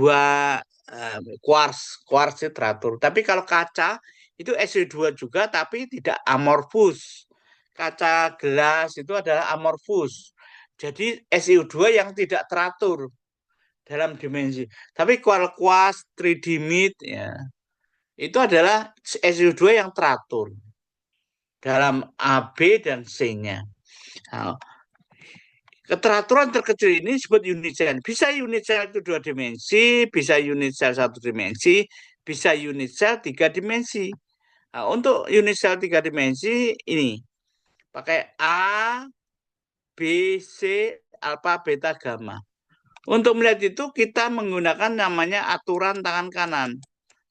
quartz itu teratur. Tapi kalau kaca itu SU2 juga tapi tidak amorfus. Kaca gelas itu adalah amorfus. Jadi SU2 yang tidak teratur dalam dimensi. Tapi quartz 3D mid ya, itu adalah SU2 yang teratur dalam A, B, dan C-nya. Nah, keteraturan terkecil ini disebut unit cell. Bisa unit cell itu 2 dimensi, bisa unit cell 1 dimensi, bisa unit cell 3 dimensi. Nah, untuk unit cell 3 dimensi ini pakai A, B, C, alpha, beta, gamma. Untuk melihat itu kita menggunakan namanya aturan tangan kanan.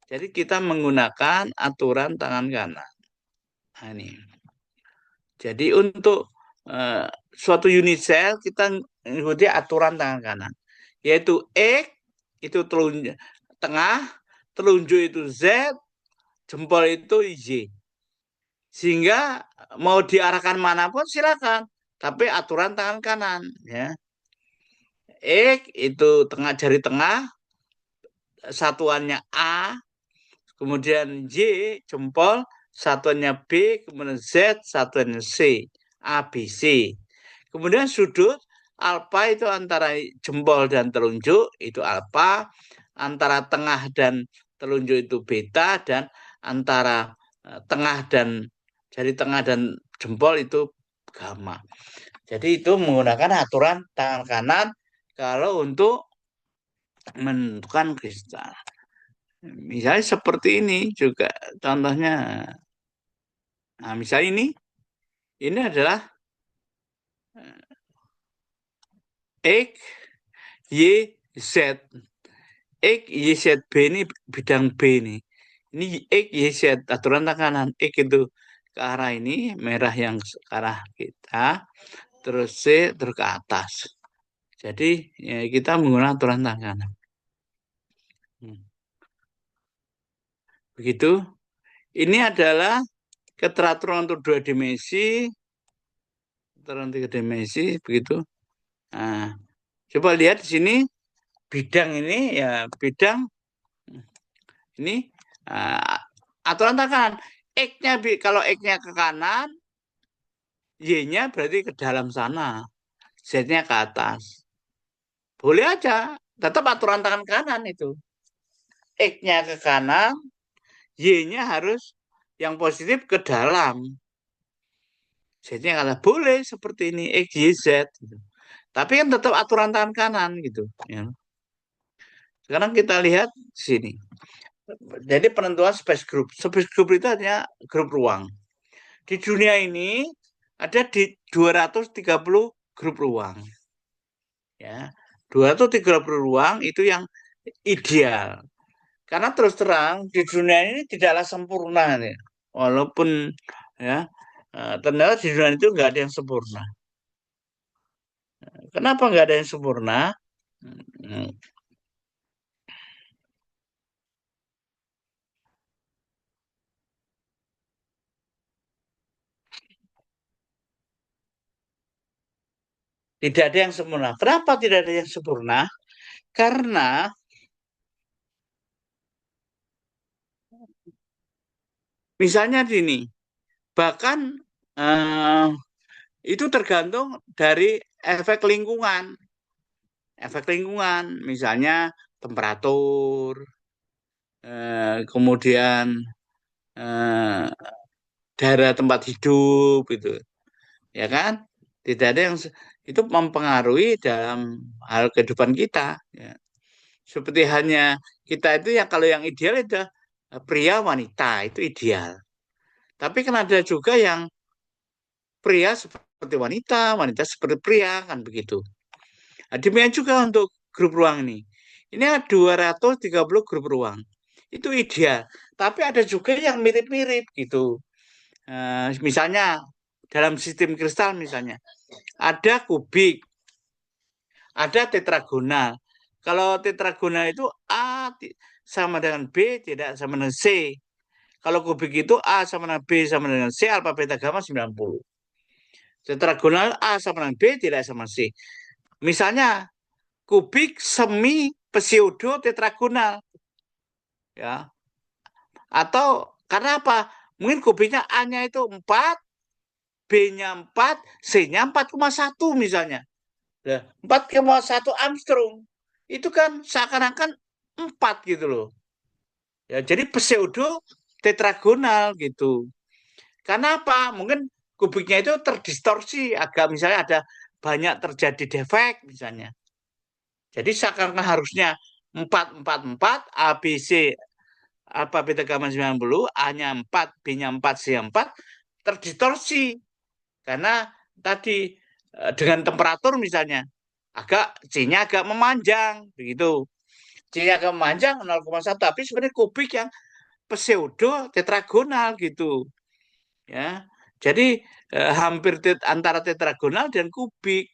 Jadi kita menggunakan aturan tangan kanan. Nah, ini. Jadi untuk suatu unit sel kita mengikuti aturan tangan kanan. Yaitu X itu telunjuk tengah, telunjuk itu Z, jempol itu Y. Sehingga mau diarahkan manapun silakan, tapi aturan tangan kanan ya. X itu tengah jari tengah, satuannya A, kemudian Y jempol, satuannya B, kemudian Z, satuannya C, A, B, C. Kemudian sudut alfa itu antara jempol dan telunjuk itu alfa, antara tengah dan telunjuk itu beta, dan antara tengah dan jari tengah dan jempol itu gamma. Jadi itu menggunakan aturan tangan kanan kalau untuk menentukan kristal. Misalnya seperti ini juga contohnya. Nah, misalnya ini adalah X, Y, Z. X, Y, Z, B ini bidang B ini. Ini X, Y, Z, aturan kanan. X itu ke arah ini, merah yang ke arah kita, terus C, terus ke atas. Jadi ya, kita menggunakan aturan tangan kanan. Begitu. Ini adalah keteraturan untuk 2 dimensi, keteraturan 3 dimensi, begitu. Nah, coba lihat di sini bidang ini ya bidang ini aturan tangan kanan. X-nya kalau X-nya ke kanan, Y-nya berarti ke dalam sana, Z-nya ke atas. Boleh aja, tetap aturan tangan kanan itu. X-nya ke kanan, Y-nya harus yang positif ke dalam. Z-nya kalah boleh seperti ini X, Y, Z. Gitu. Tapi kan tetap aturan tangan kanan gitu. Ya. Sekarang kita lihat sini. Jadi penentuan space group. Space group itu hanya grup ruang. Di dunia ini ada di 230 grup ruang. Ya, 230 ruang itu yang ideal. Karena terus terang di dunia ini tidaklah sempurna ya. Walaupun ya ternyata di dunia itu nggak ada yang sempurna. Kenapa nggak ada yang sempurna? Hmm, Tidak ada yang sempurna. Kenapa tidak ada yang sempurna? Karena misalnya gini, bahkan eh, itu tergantung dari efek lingkungan. Efek lingkungan, misalnya temperatur, kemudian eh, daerah tempat hidup, gitu, ya kan? Tidak ada yang itu mempengaruhi dalam hal kehidupan kita. Ya. Seperti hanya kita itu ya kalau yang ideal itu pria wanita itu ideal. Tapi kan ada juga yang pria seperti wanita, wanita seperti pria kan begitu. Nah, demikian juga untuk grup ruang ini. Ini ada 230 grup ruang. Itu ideal. Tapi ada juga yang mirip-mirip gitu. Misalnya dalam sistem kristal misalnya. Ada kubik, ada tetragonal. Kalau tetragonal itu A sama dengan B, tidak sama dengan C. Kalau kubik itu A sama dengan B sama dengan C, alfa beta gamma 90. Tetragonal A sama dengan B, tidak sama C. Misalnya kubik semi pseudo tetragonal. Ya. Atau karena apa? Mungkin kubiknya A-nya itu 4, B-nya 4, C-nya 4,1 misalnya. 4,1 Armstrong. Itu kan seakan-akan 4 gitu loh. Ya, jadi pseudo tetragonal gitu. Karena apa? Mungkin kubiknya itu terdistorsi, agak misalnya ada banyak terjadi defek misalnya. Jadi seakan-akan harusnya 4, 4, 4, A, B, C, alfa, beta, gamma 90, A-nya 4, B-nya 4, C-nya 4, terdistorsi. Karena tadi dengan temperatur misalnya, C-nya agak memanjang begitu. C-nya agak memanjang 0,1 tapi sebenarnya kubik yang pseudo tetragonal gitu ya. Jadi hampir antara tetragonal dan kubik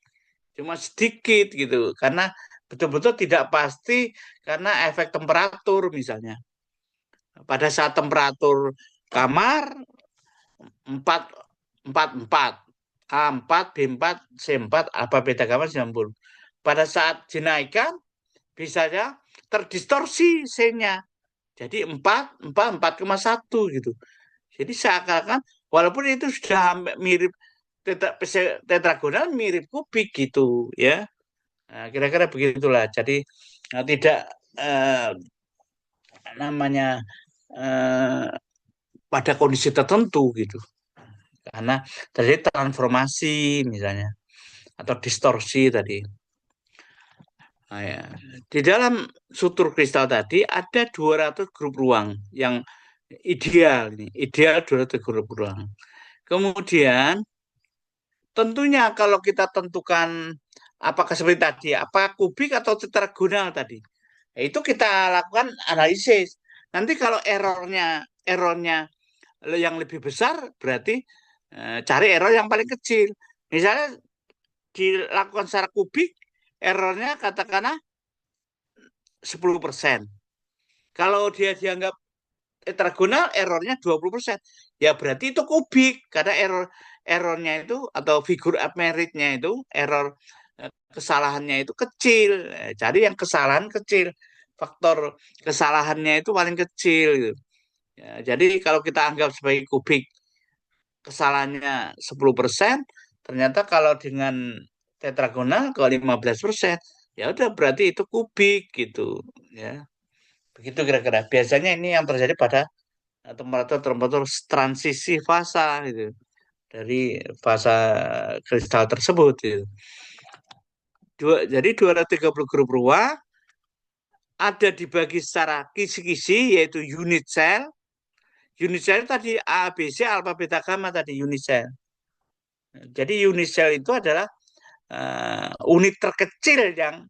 cuma sedikit gitu karena betul-betul tidak pasti karena efek temperatur misalnya. Pada saat temperatur kamar 4 4 4 A4 B4 C4 alfa beta gamma 90. Pada saat dinaikkan bisanya terdistorsi C-nya. Jadi 4,1 gitu. Jadi seakan-akan walaupun itu sudah mirip tetragonal mirip kubik gitu ya. Nah, kira-kira begitulah. Jadi tidak namanya eh, pada kondisi tertentu gitu. Karena terjadi transformasi misalnya atau distorsi tadi. Nah, ya. Di dalam struktur kristal tadi ada 200 grup ruang yang ideal ini, ideal 200 grup ruang. Kemudian tentunya kalau kita tentukan apakah seperti tadi, apa kubik atau tetragonal tadi, itu kita lakukan analisis. Nanti kalau errornya yang lebih besar berarti cari error yang paling kecil. Misalnya dilakukan secara kubik, errornya katakanlah 10%. Kalau dia dianggap tetragonal, errornya 20%. Ya berarti itu kubik, karena errornya itu atau figure of merit-nya itu, error kesalahannya itu kecil. Cari yang kesalahan kecil. Faktor kesalahannya itu paling kecil. Gitu. Ya, jadi kalau kita anggap sebagai kubik, kesalahannya 10%, ternyata kalau dengan tetragonal ke 15%, ya udah berarti itu kubik gitu ya. Begitu kira-kira. Biasanya ini yang terjadi pada temperatur-temperatur transisi fasa gitu dari fasa kristal tersebut gitu. Jadi 230 grup ruang ada dibagi secara kisi-kisi yaitu unit cell. Unit cell tadi A, B, C, alpha, beta, gamma tadi unit cell. Jadi unit cell itu adalah unit terkecil yang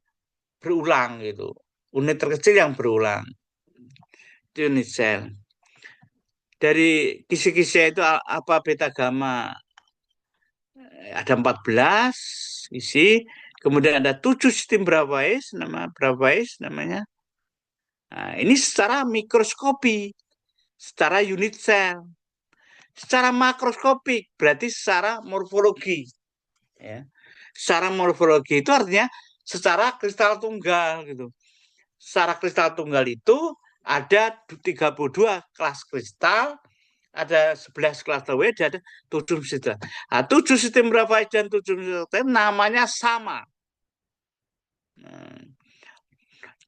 berulang gitu. Unit terkecil yang berulang. Itu unit cell. Dari kisi-kisi itu apa beta gamma ada 14 isi. Kemudian ada 7 sistem Bravais namanya. Nah, ini secara mikroskopi, secara unit cell. Secara makroskopik berarti secara morfologi. Ya. Secara morfologi itu artinya secara kristal tunggal gitu. Secara kristal tunggal itu ada 32 kelas kristal, ada 11 kelas W, ada 7 sistem. Nah, 7 sistem Bravais dan 7 sistem namanya sama. Nah,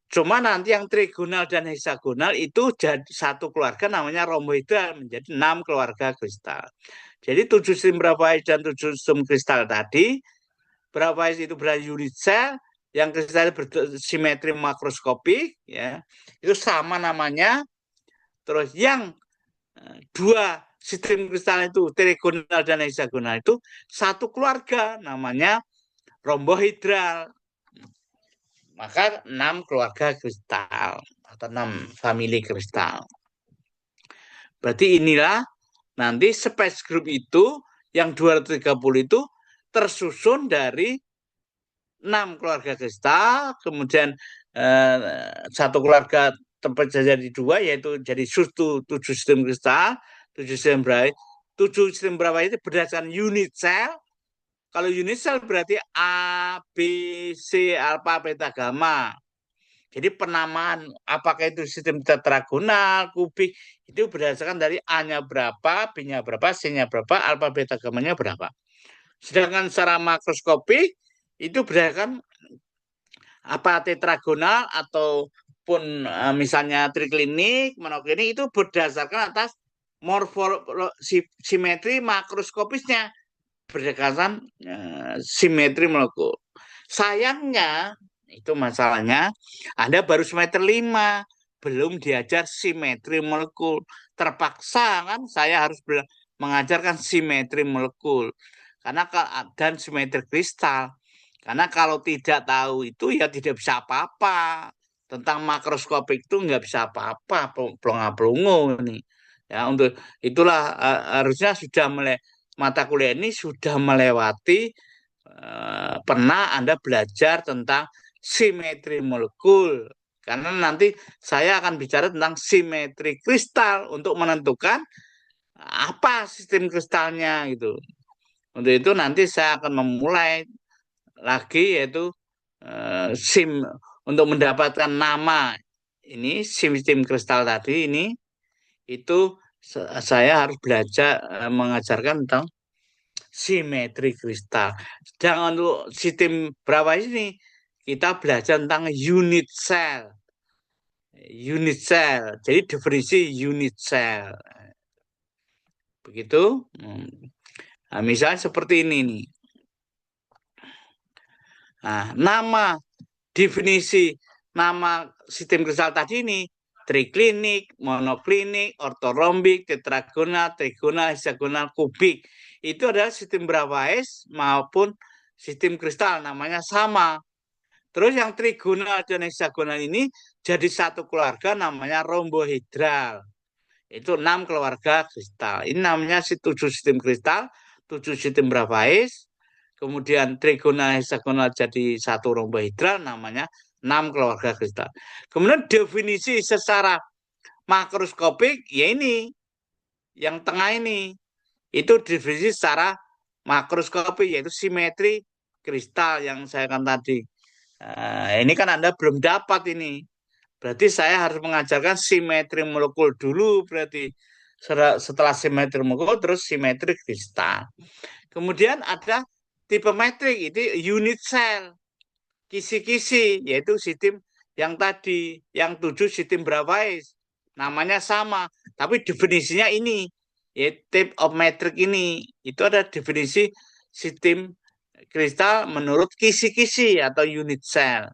cuma nanti yang trigonal dan heksagonal itu jadi satu keluarga namanya romboidal menjadi 6 keluarga kristal. Jadi 7 sistem Bravais dan 7 sistem kristal tadi, Bravais itu berunit cell, yang kristal bersimetri makroskopik, ya itu sama namanya. Terus yang dua sistem kristal itu trigonal dan heksagonal itu satu keluarga namanya rombohedral. Maka 6 keluarga kristal atau 6 famili kristal. Berarti inilah nanti space group itu yang 230 itu tersusun dari 6 keluarga kristal, kemudian satu keluarga tempat jadi dua, yaitu jadi 7 sistem kristal, 7 sistem Bravais. 7 sistem Bravais itu berdasarkan unit cell. Kalau unit cell berarti A, B, C, alpha, beta, gamma. Jadi penamaan apakah itu sistem tetragonal, kubik, itu berdasarkan dari A-nya berapa, B-nya berapa, C-nya berapa, alpha, beta, gamma-nya berapa. Sedangkan secara makroskopik itu berdasarkan apa tetragonal ataupun misalnya triklinik, monoklinik itu berdasarkan atas simetri makroskopisnya berdasarkan simetri molekul. Sayangnya itu masalahnya Anda baru semester 5 belum diajar simetri molekul. Terpaksa kan saya harus mengajarkan simetri molekul karena dan simetri kristal. Karena kalau tidak tahu itu ya tidak bisa apa-apa. Tentang makroskopik itu nggak bisa apa-apa, pelongo ini. Ya, untuk itulah harusnya sudah mata kuliah ini sudah melewati pernah Anda belajar tentang simetri molekul. Karena nanti saya akan bicara tentang simetri kristal untuk menentukan apa sistem kristalnya gitu. Untuk itu nanti saya akan memulai lagi yaitu SIM untuk mendapatkan nama ini sistem kristal tadi ini itu saya harus belajar mengajarkan tentang simetri kristal. Sedangkan untuk sistem berapa ini kita belajar tentang unit cell. Unit cell. Jadi definisi unit cell. Begitu. Nah, misalnya seperti ini nih. Nah, definisi nama sistem kristal tadi ini triklinik, monoklinik, ortorombik, tetragonal, trigonal, hexagonal, kubik. Itu adalah sistem Bravais maupun sistem kristal namanya sama. Terus yang trigonal dan hexagonal ini jadi satu keluarga namanya rombohedral. Itu 6 keluarga kristal. Ini namanya 7 sistem kristal, 7 sistem Bravais, kemudian trigonal hexagonal jadi satu rombohedral namanya 6 keluarga kristal. Kemudian definisi secara makroskopik ya ini yang tengah ini itu definisi secara makroskopik yaitu simetri kristal yang saya kan tadi. Nah, ini kan Anda belum dapat ini. Berarti saya harus mengajarkan simetri molekul dulu berarti setelah simetri molekul terus simetri kristal. Kemudian ada tipe metrik itu unit cell, kisi-kisi yaitu sistem yang tadi, yang 7 sistem Bravais. Namanya sama, tapi definisinya ini, ya type of metric ini. Itu ada definisi sistem kristal menurut kisi-kisi atau unit cell.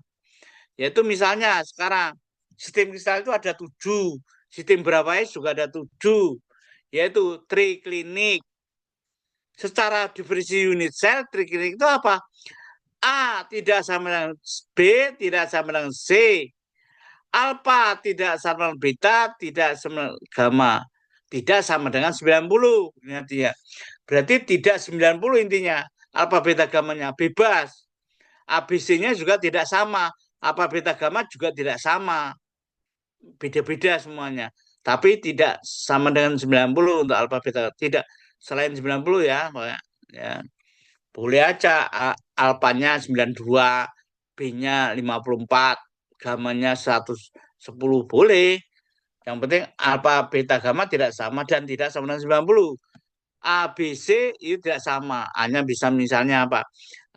Yaitu misalnya sekarang sistem kristal itu ada 7, sistem Bravais juga ada 7, yaitu triklinik. Secara definisi unit cell, triklinik itu apa? A tidak sama dengan B, tidak sama dengan C. Alpha tidak sama dengan beta, tidak sama dengan gamma. Tidak sama dengan 90. Ingat ya. Berarti tidak 90 intinya. Alpha beta gamanya bebas. ABC-nya juga tidak sama. Alpha beta gamma juga tidak sama. Beda-beda semuanya. Tapi tidak sama dengan 90 untuk alpha beta. Tidak selain 90 ya. Ya. Boleh aja alpanya 92, B-nya 54, gamanya 110 boleh. Yang penting alfa beta gamma tidak sama dan tidak sama dengan 90. A, B, C itu tidak sama. Hanya bisa misalnya apa?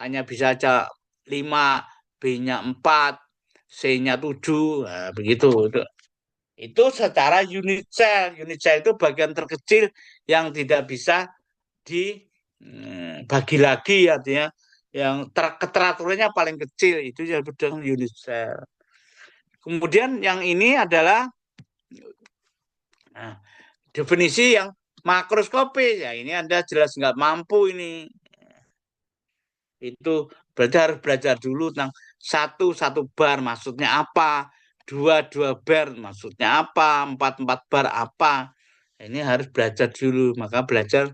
Hanya bisa aja 5, B-nya 4, C-nya 7. Nah, begitu. Itu secara unit cell. Unit cell itu bagian terkecil yang tidak bisa dibagi lagi artinya yang keteraturannya paling kecil itu yang disebut unit cell. Kemudian yang ini adalah nah, definisi yang makroskopis ya ini Anda jelas nggak mampu ini itu berarti harus belajar dulu tentang satu bar maksudnya apa, dua bar maksudnya apa, empat bar apa. Ini harus belajar dulu maka belajar.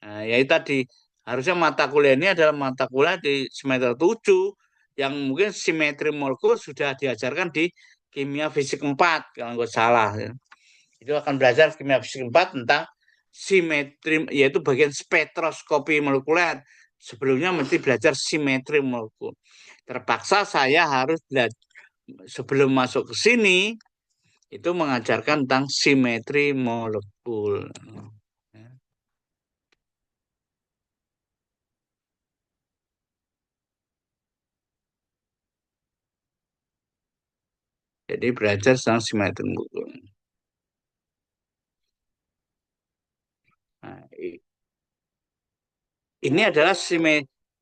Nah, ya itu tadi harusnya mata kuliah ini adalah mata kuliah di semester 7 yang mungkin simetri molekul sudah diajarkan di kimia fisik 4 kalau nggak salah. Ya. Itu akan belajar kimia fisik 4 tentang simetri yaitu bagian spektroskopi molekuler. Sebelumnya mesti belajar simetri molekul. Terpaksa saya harus belajar sebelum masuk ke sini itu mengajarkan tentang simetri molekul. Jadi belajar tentang simetri molekul. Nah, ini adalah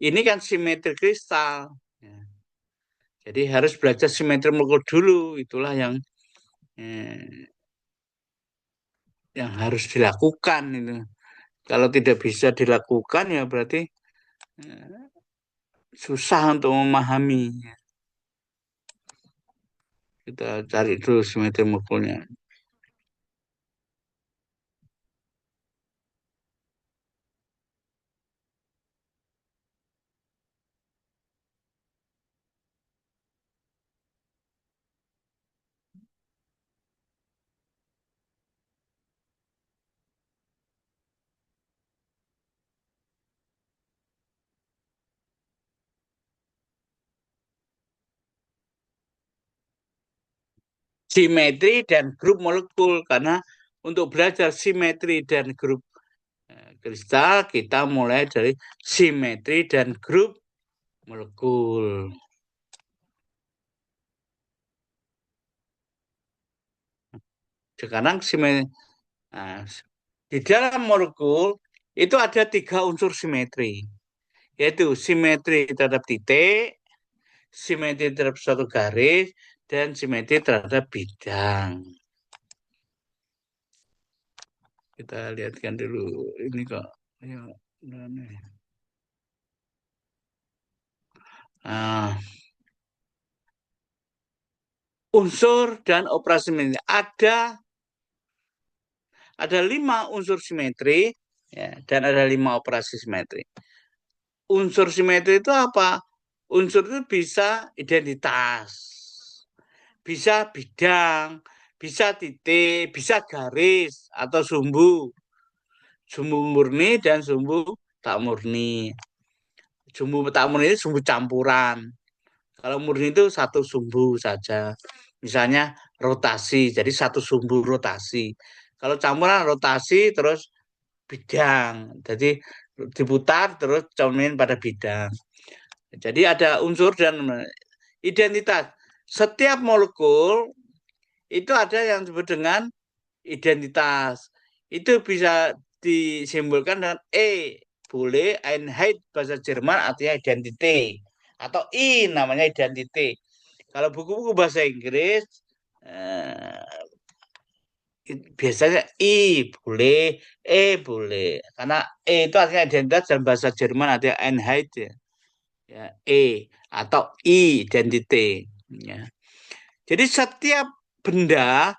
ini kan simetri kristal. Ya. Jadi harus belajar simetri molekul dulu. Itulah eh, yang harus dilakukan itu. Kalau tidak bisa dilakukan ya berarti eh, susah untuk memahami. Kita cari dulu simetri mukulnya. Simetri dan grup molekul, karena untuk belajar simetri dan grup kristal kita mulai dari simetri dan grup molekul. Sekarang simetri, nah, di dalam molekul itu ada 3 unsur simetri, yaitu simetri terhadap titik, simetri terhadap suatu garis, dan simetri terhadap bidang. Kita lihatkan dulu ini kok. Nah, unsur dan operasi simetri. Ada 5 unsur simetri, ya, dan ada 5 operasi simetri. Unsur simetri itu apa? Unsur itu bisa identitas, bisa bidang, bisa titik, bisa garis atau sumbu. Sumbu murni dan sumbu tak murni. Sumbu tak murni itu sumbu campuran. Kalau murni itu satu sumbu saja. Misalnya rotasi, jadi satu sumbu rotasi. Kalau campuran rotasi terus bidang. Jadi diputar terus cermin pada bidang. Jadi ada unsur dan identitas. Setiap molekul itu ada yang disebut dengan identitas. Itu bisa disimbolkan dengan E. Boleh, Einheit bahasa Jerman artinya identity. Atau I namanya identity. Kalau buku-buku bahasa Inggris biasanya I boleh, E boleh. Karena E itu artinya identitas dan bahasa Jerman artinya Einheit, ya. Ya, E atau I identity. Ya. Jadi setiap benda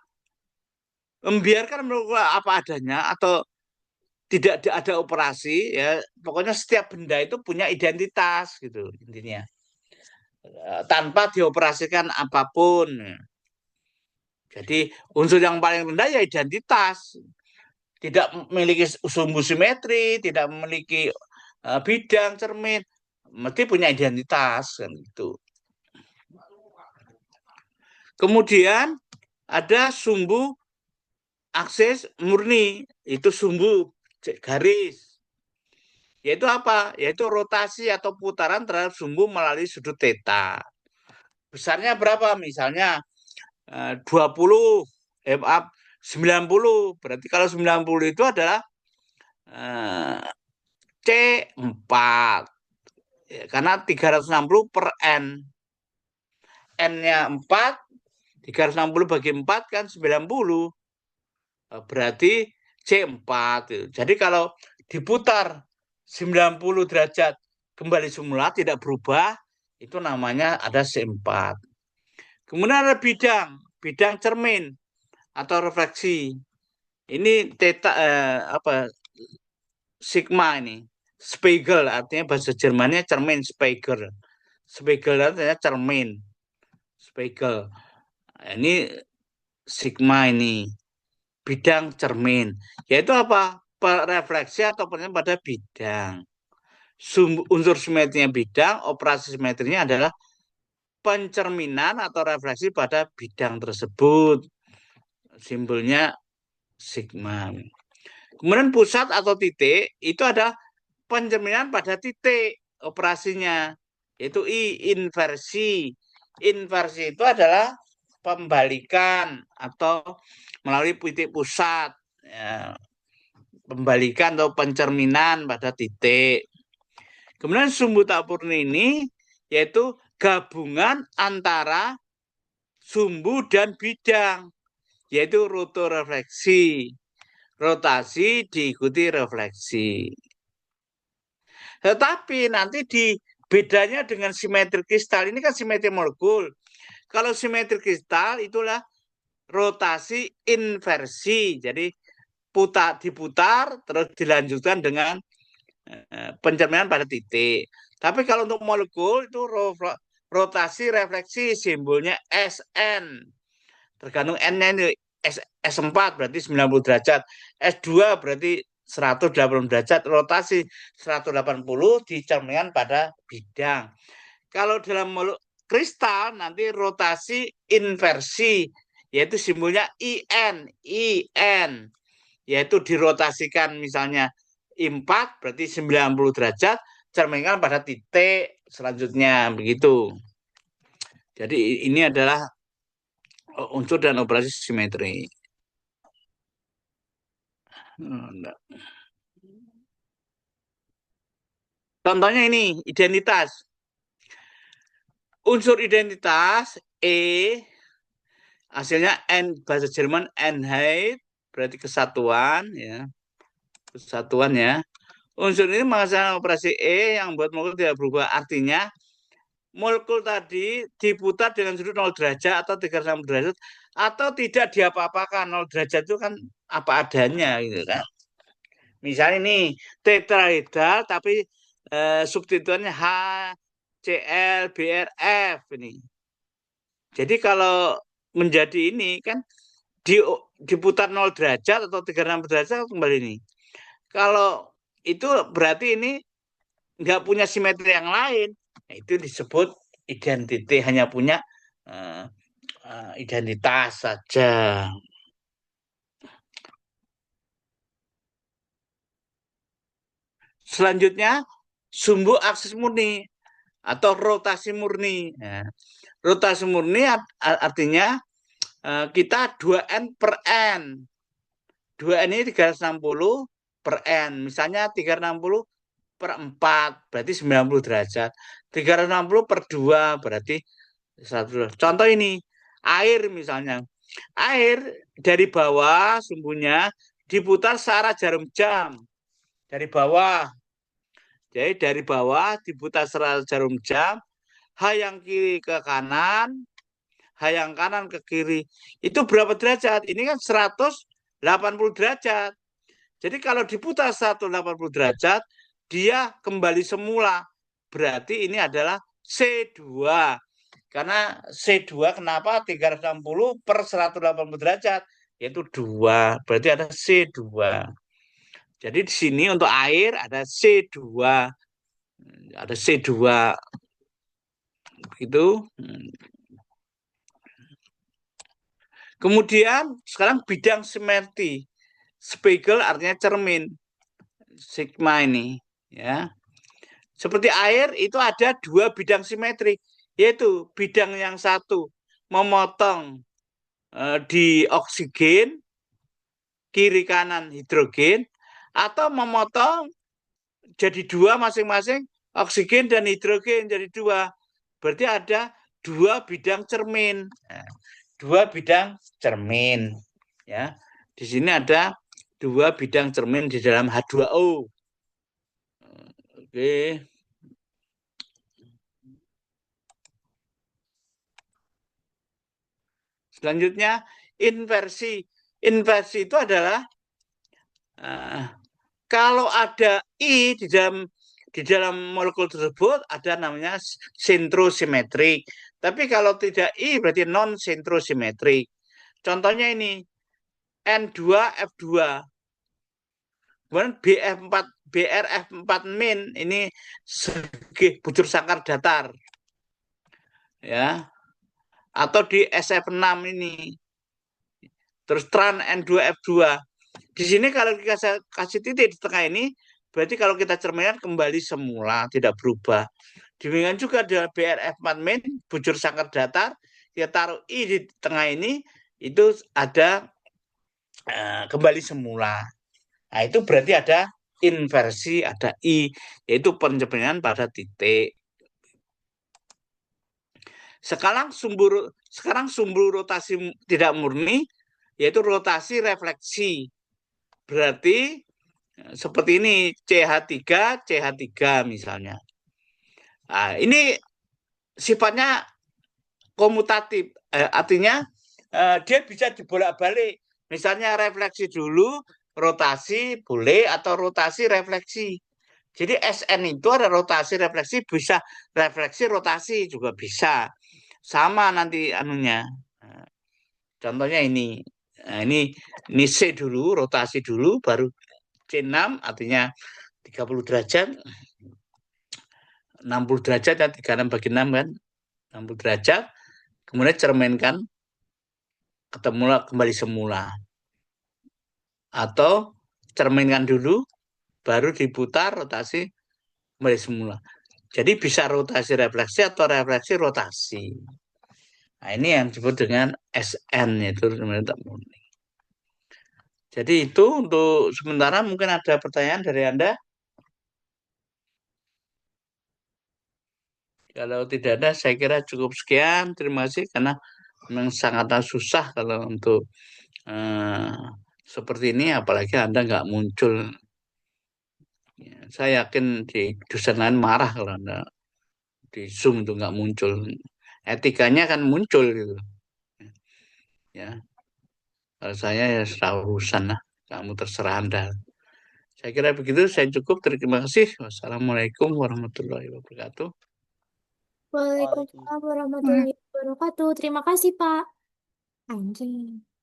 membiarkan melakukan apa adanya atau tidak ada operasi, ya pokoknya setiap benda itu punya identitas gitu intinya. Tanpa dioperasikan apapun. Jadi unsur yang paling rendah ya identitas, tidak memiliki sumbu simetri, tidak memiliki bidang cermin, mesti punya identitas kan gitu. Kemudian ada sumbu aksis murni, itu sumbu garis. Yaitu apa? Yaitu rotasi atau putaran terhadap sumbu melalui sudut theta. Besarnya berapa? Misalnya 20, maaf, 90. Berarti kalau 90 itu adalah eh, C4. Ya, karena 360 per N. N-nya 4, 360 bagi 4 kan 90. Berarti C4. Jadi kalau diputar 90 derajat kembali semula tidak berubah, itu namanya ada C4. Kemudian ada bidang cermin atau refleksi. Ini teta apa sigma ini. Spiegel artinya bahasa Jermannya cermin, Spiegel. Spiegel artinya cermin. Spiegel. Ini sigma ini bidang cermin, yaitu apa? Refleksi atau pada bidang. Unsur simetrinya bidang, operasi simetrinya adalah pencerminan atau refleksi pada bidang tersebut. Simbolnya sigma. Kemudian pusat atau titik itu ada pencerminan pada titik operasinya, yaitu inversi. Inversi itu adalah pembalikan atau melalui titik pusat, ya, pembalikan atau pencerminan pada titik. Kemudian sumbu tak murni ini yaitu gabungan antara sumbu dan bidang, yaitu rotorefleksi. Rotasi diikuti refleksi. Tetapi nanti di bedanya dengan simetri kristal, ini kan simetri molekul. Kalau simetri kristal itulah rotasi inversi. Jadi diputar terus dilanjutkan dengan pencerminan pada titik. Tapi kalau untuk molekul itu rotasi refleksi, simbolnya SN. Tergantung N-nya ini S4 berarti 90 derajat, S2 berarti 180 derajat, rotasi 180 dicerminkan pada bidang. Kalau dalam kristal nanti rotasi inversi, yaitu simbolnya IN, yaitu dirotasikan misalnya 4 berarti 90 derajat, cerminkan pada titik selanjutnya begitu. Jadi ini adalah unsur dan operasi simetri. Contohnya ini identitas. Unsur identitas E hasilnya N, bahasa Jerman Einheit, berarti kesatuan ya. Kesatuan ya. Unsur ini menghasilkan operasi E yang buat molekul tidak berubah. Artinya molekul tadi diputar dengan sudut 0 derajat atau 360 derajat atau tidak diapa-apakan. 0 derajat itu kan apa adanya gitu kan. Misalnya ini tetrahedral tapi substituennya HCl BRF ini. Jadi kalau menjadi ini kan diputar 0 derajat atau 360 derajat kembali ini. Kalau itu berarti ini nggak punya simetri yang lain. Nah, itu disebut identity, hanya punya identitas saja. Selanjutnya sumbu aksis murni atau rotasi murni. Nah, rotasi murni artinya kita 2N per N. 2N ini 360 per N. Misalnya 360 per 4 berarti 90 derajat. 360 per 2 berarti 100. Contoh ini, air misalnya. Air dari bawah sumbunya diputar searah jarum jam. Dari bawah. Jadi dari bawah diputar searah jarum jam. H yang kiri ke kanan, H yang kanan ke kiri. Itu berapa derajat? Ini kan 180 derajat. Jadi kalau diputar 180 derajat, dia kembali semula. Berarti ini adalah C2. Karena C2 kenapa 360 per 180 derajat? Yaitu 2. Berarti ada C2. Jadi di sini untuk air ada C2. Ada C2. Begitu. Kemudian sekarang bidang simetri. Spiegel artinya cermin. Sigma ini. Ya. Seperti air itu ada 2 bidang simetri, yaitu bidang yang satu memotong di oksigen, kiri kanan hidrogen, atau memotong jadi 2 masing-masing, oksigen dan hidrogen jadi 2. Berarti ada 2 bidang cermin. 2 bidang cermin. Ya. Di sini ada 2 bidang cermin di dalam H2O. Oke. Selanjutnya inversi. Inversi itu adalah kalau ada I di dalam molekul tersebut ada namanya sentrosimetrik. Tapi kalau tidak I berarti non sentrosimetrik. Contohnya ini N2F2. Kemudian BRF4- ini segi bujur sangkar datar. Ya. Atau di SF6 ini. Terus tran N2F2. Di sini kalau kita kasih titik di tengah ini, berarti kalau kita cerminkan kembali semula, tidak berubah. Demikian juga dengan BRF4- bujur sangkar datar, kita taruh I di tengah ini, itu ada kembali semula. Nah, itu berarti ada inversi, ada I, yaitu pencerminan pada titik. Sekarang sumber rotasi tidak murni, yaitu rotasi refleksi. Berarti seperti ini CH3 misalnya. Nah, ini sifatnya komutatif, artinya dia bisa dibolak-balik. Misalnya refleksi dulu, rotasi boleh atau rotasi refleksi. Jadi SN itu ada rotasi refleksi, bisa refleksi rotasi juga bisa. Sama nanti anunya. Nah, contohnya ini. Nah, ini C dulu, rotasi dulu, baru C6 artinya 30 derajat, 60 derajat ya, 36 bagi 6 kan, 60 derajat, kemudian cerminkan, ketemu kembali semula. Atau cerminkan dulu, baru diputar rotasi kembali semula. Jadi bisa rotasi refleksi atau refleksi rotasi. Nah, ini yang disebut dengan SN, yaitu sebenarnya tak murni. Jadi itu untuk sementara mungkin ada pertanyaan dari Anda. Kalau tidak ada, saya kira cukup sekian. Terima kasih karena memang sangat susah kalau untuk eh, seperti ini, apalagi Anda nggak muncul. Ya, saya yakin di dosen lain marah kalau Anda di Zoom itu nggak muncul. Etikanya kan muncul gitu. Ya, kalau saya ya serah urusan lah. Kamu terserah Anda. Saya kira begitu. Saya cukup. Terima kasih. Wassalamualaikum warahmatullahi wabarakatuh. Waalaikumsalam warahmatullahi wabarakatuh. Terima kasih, Pak. Anjing.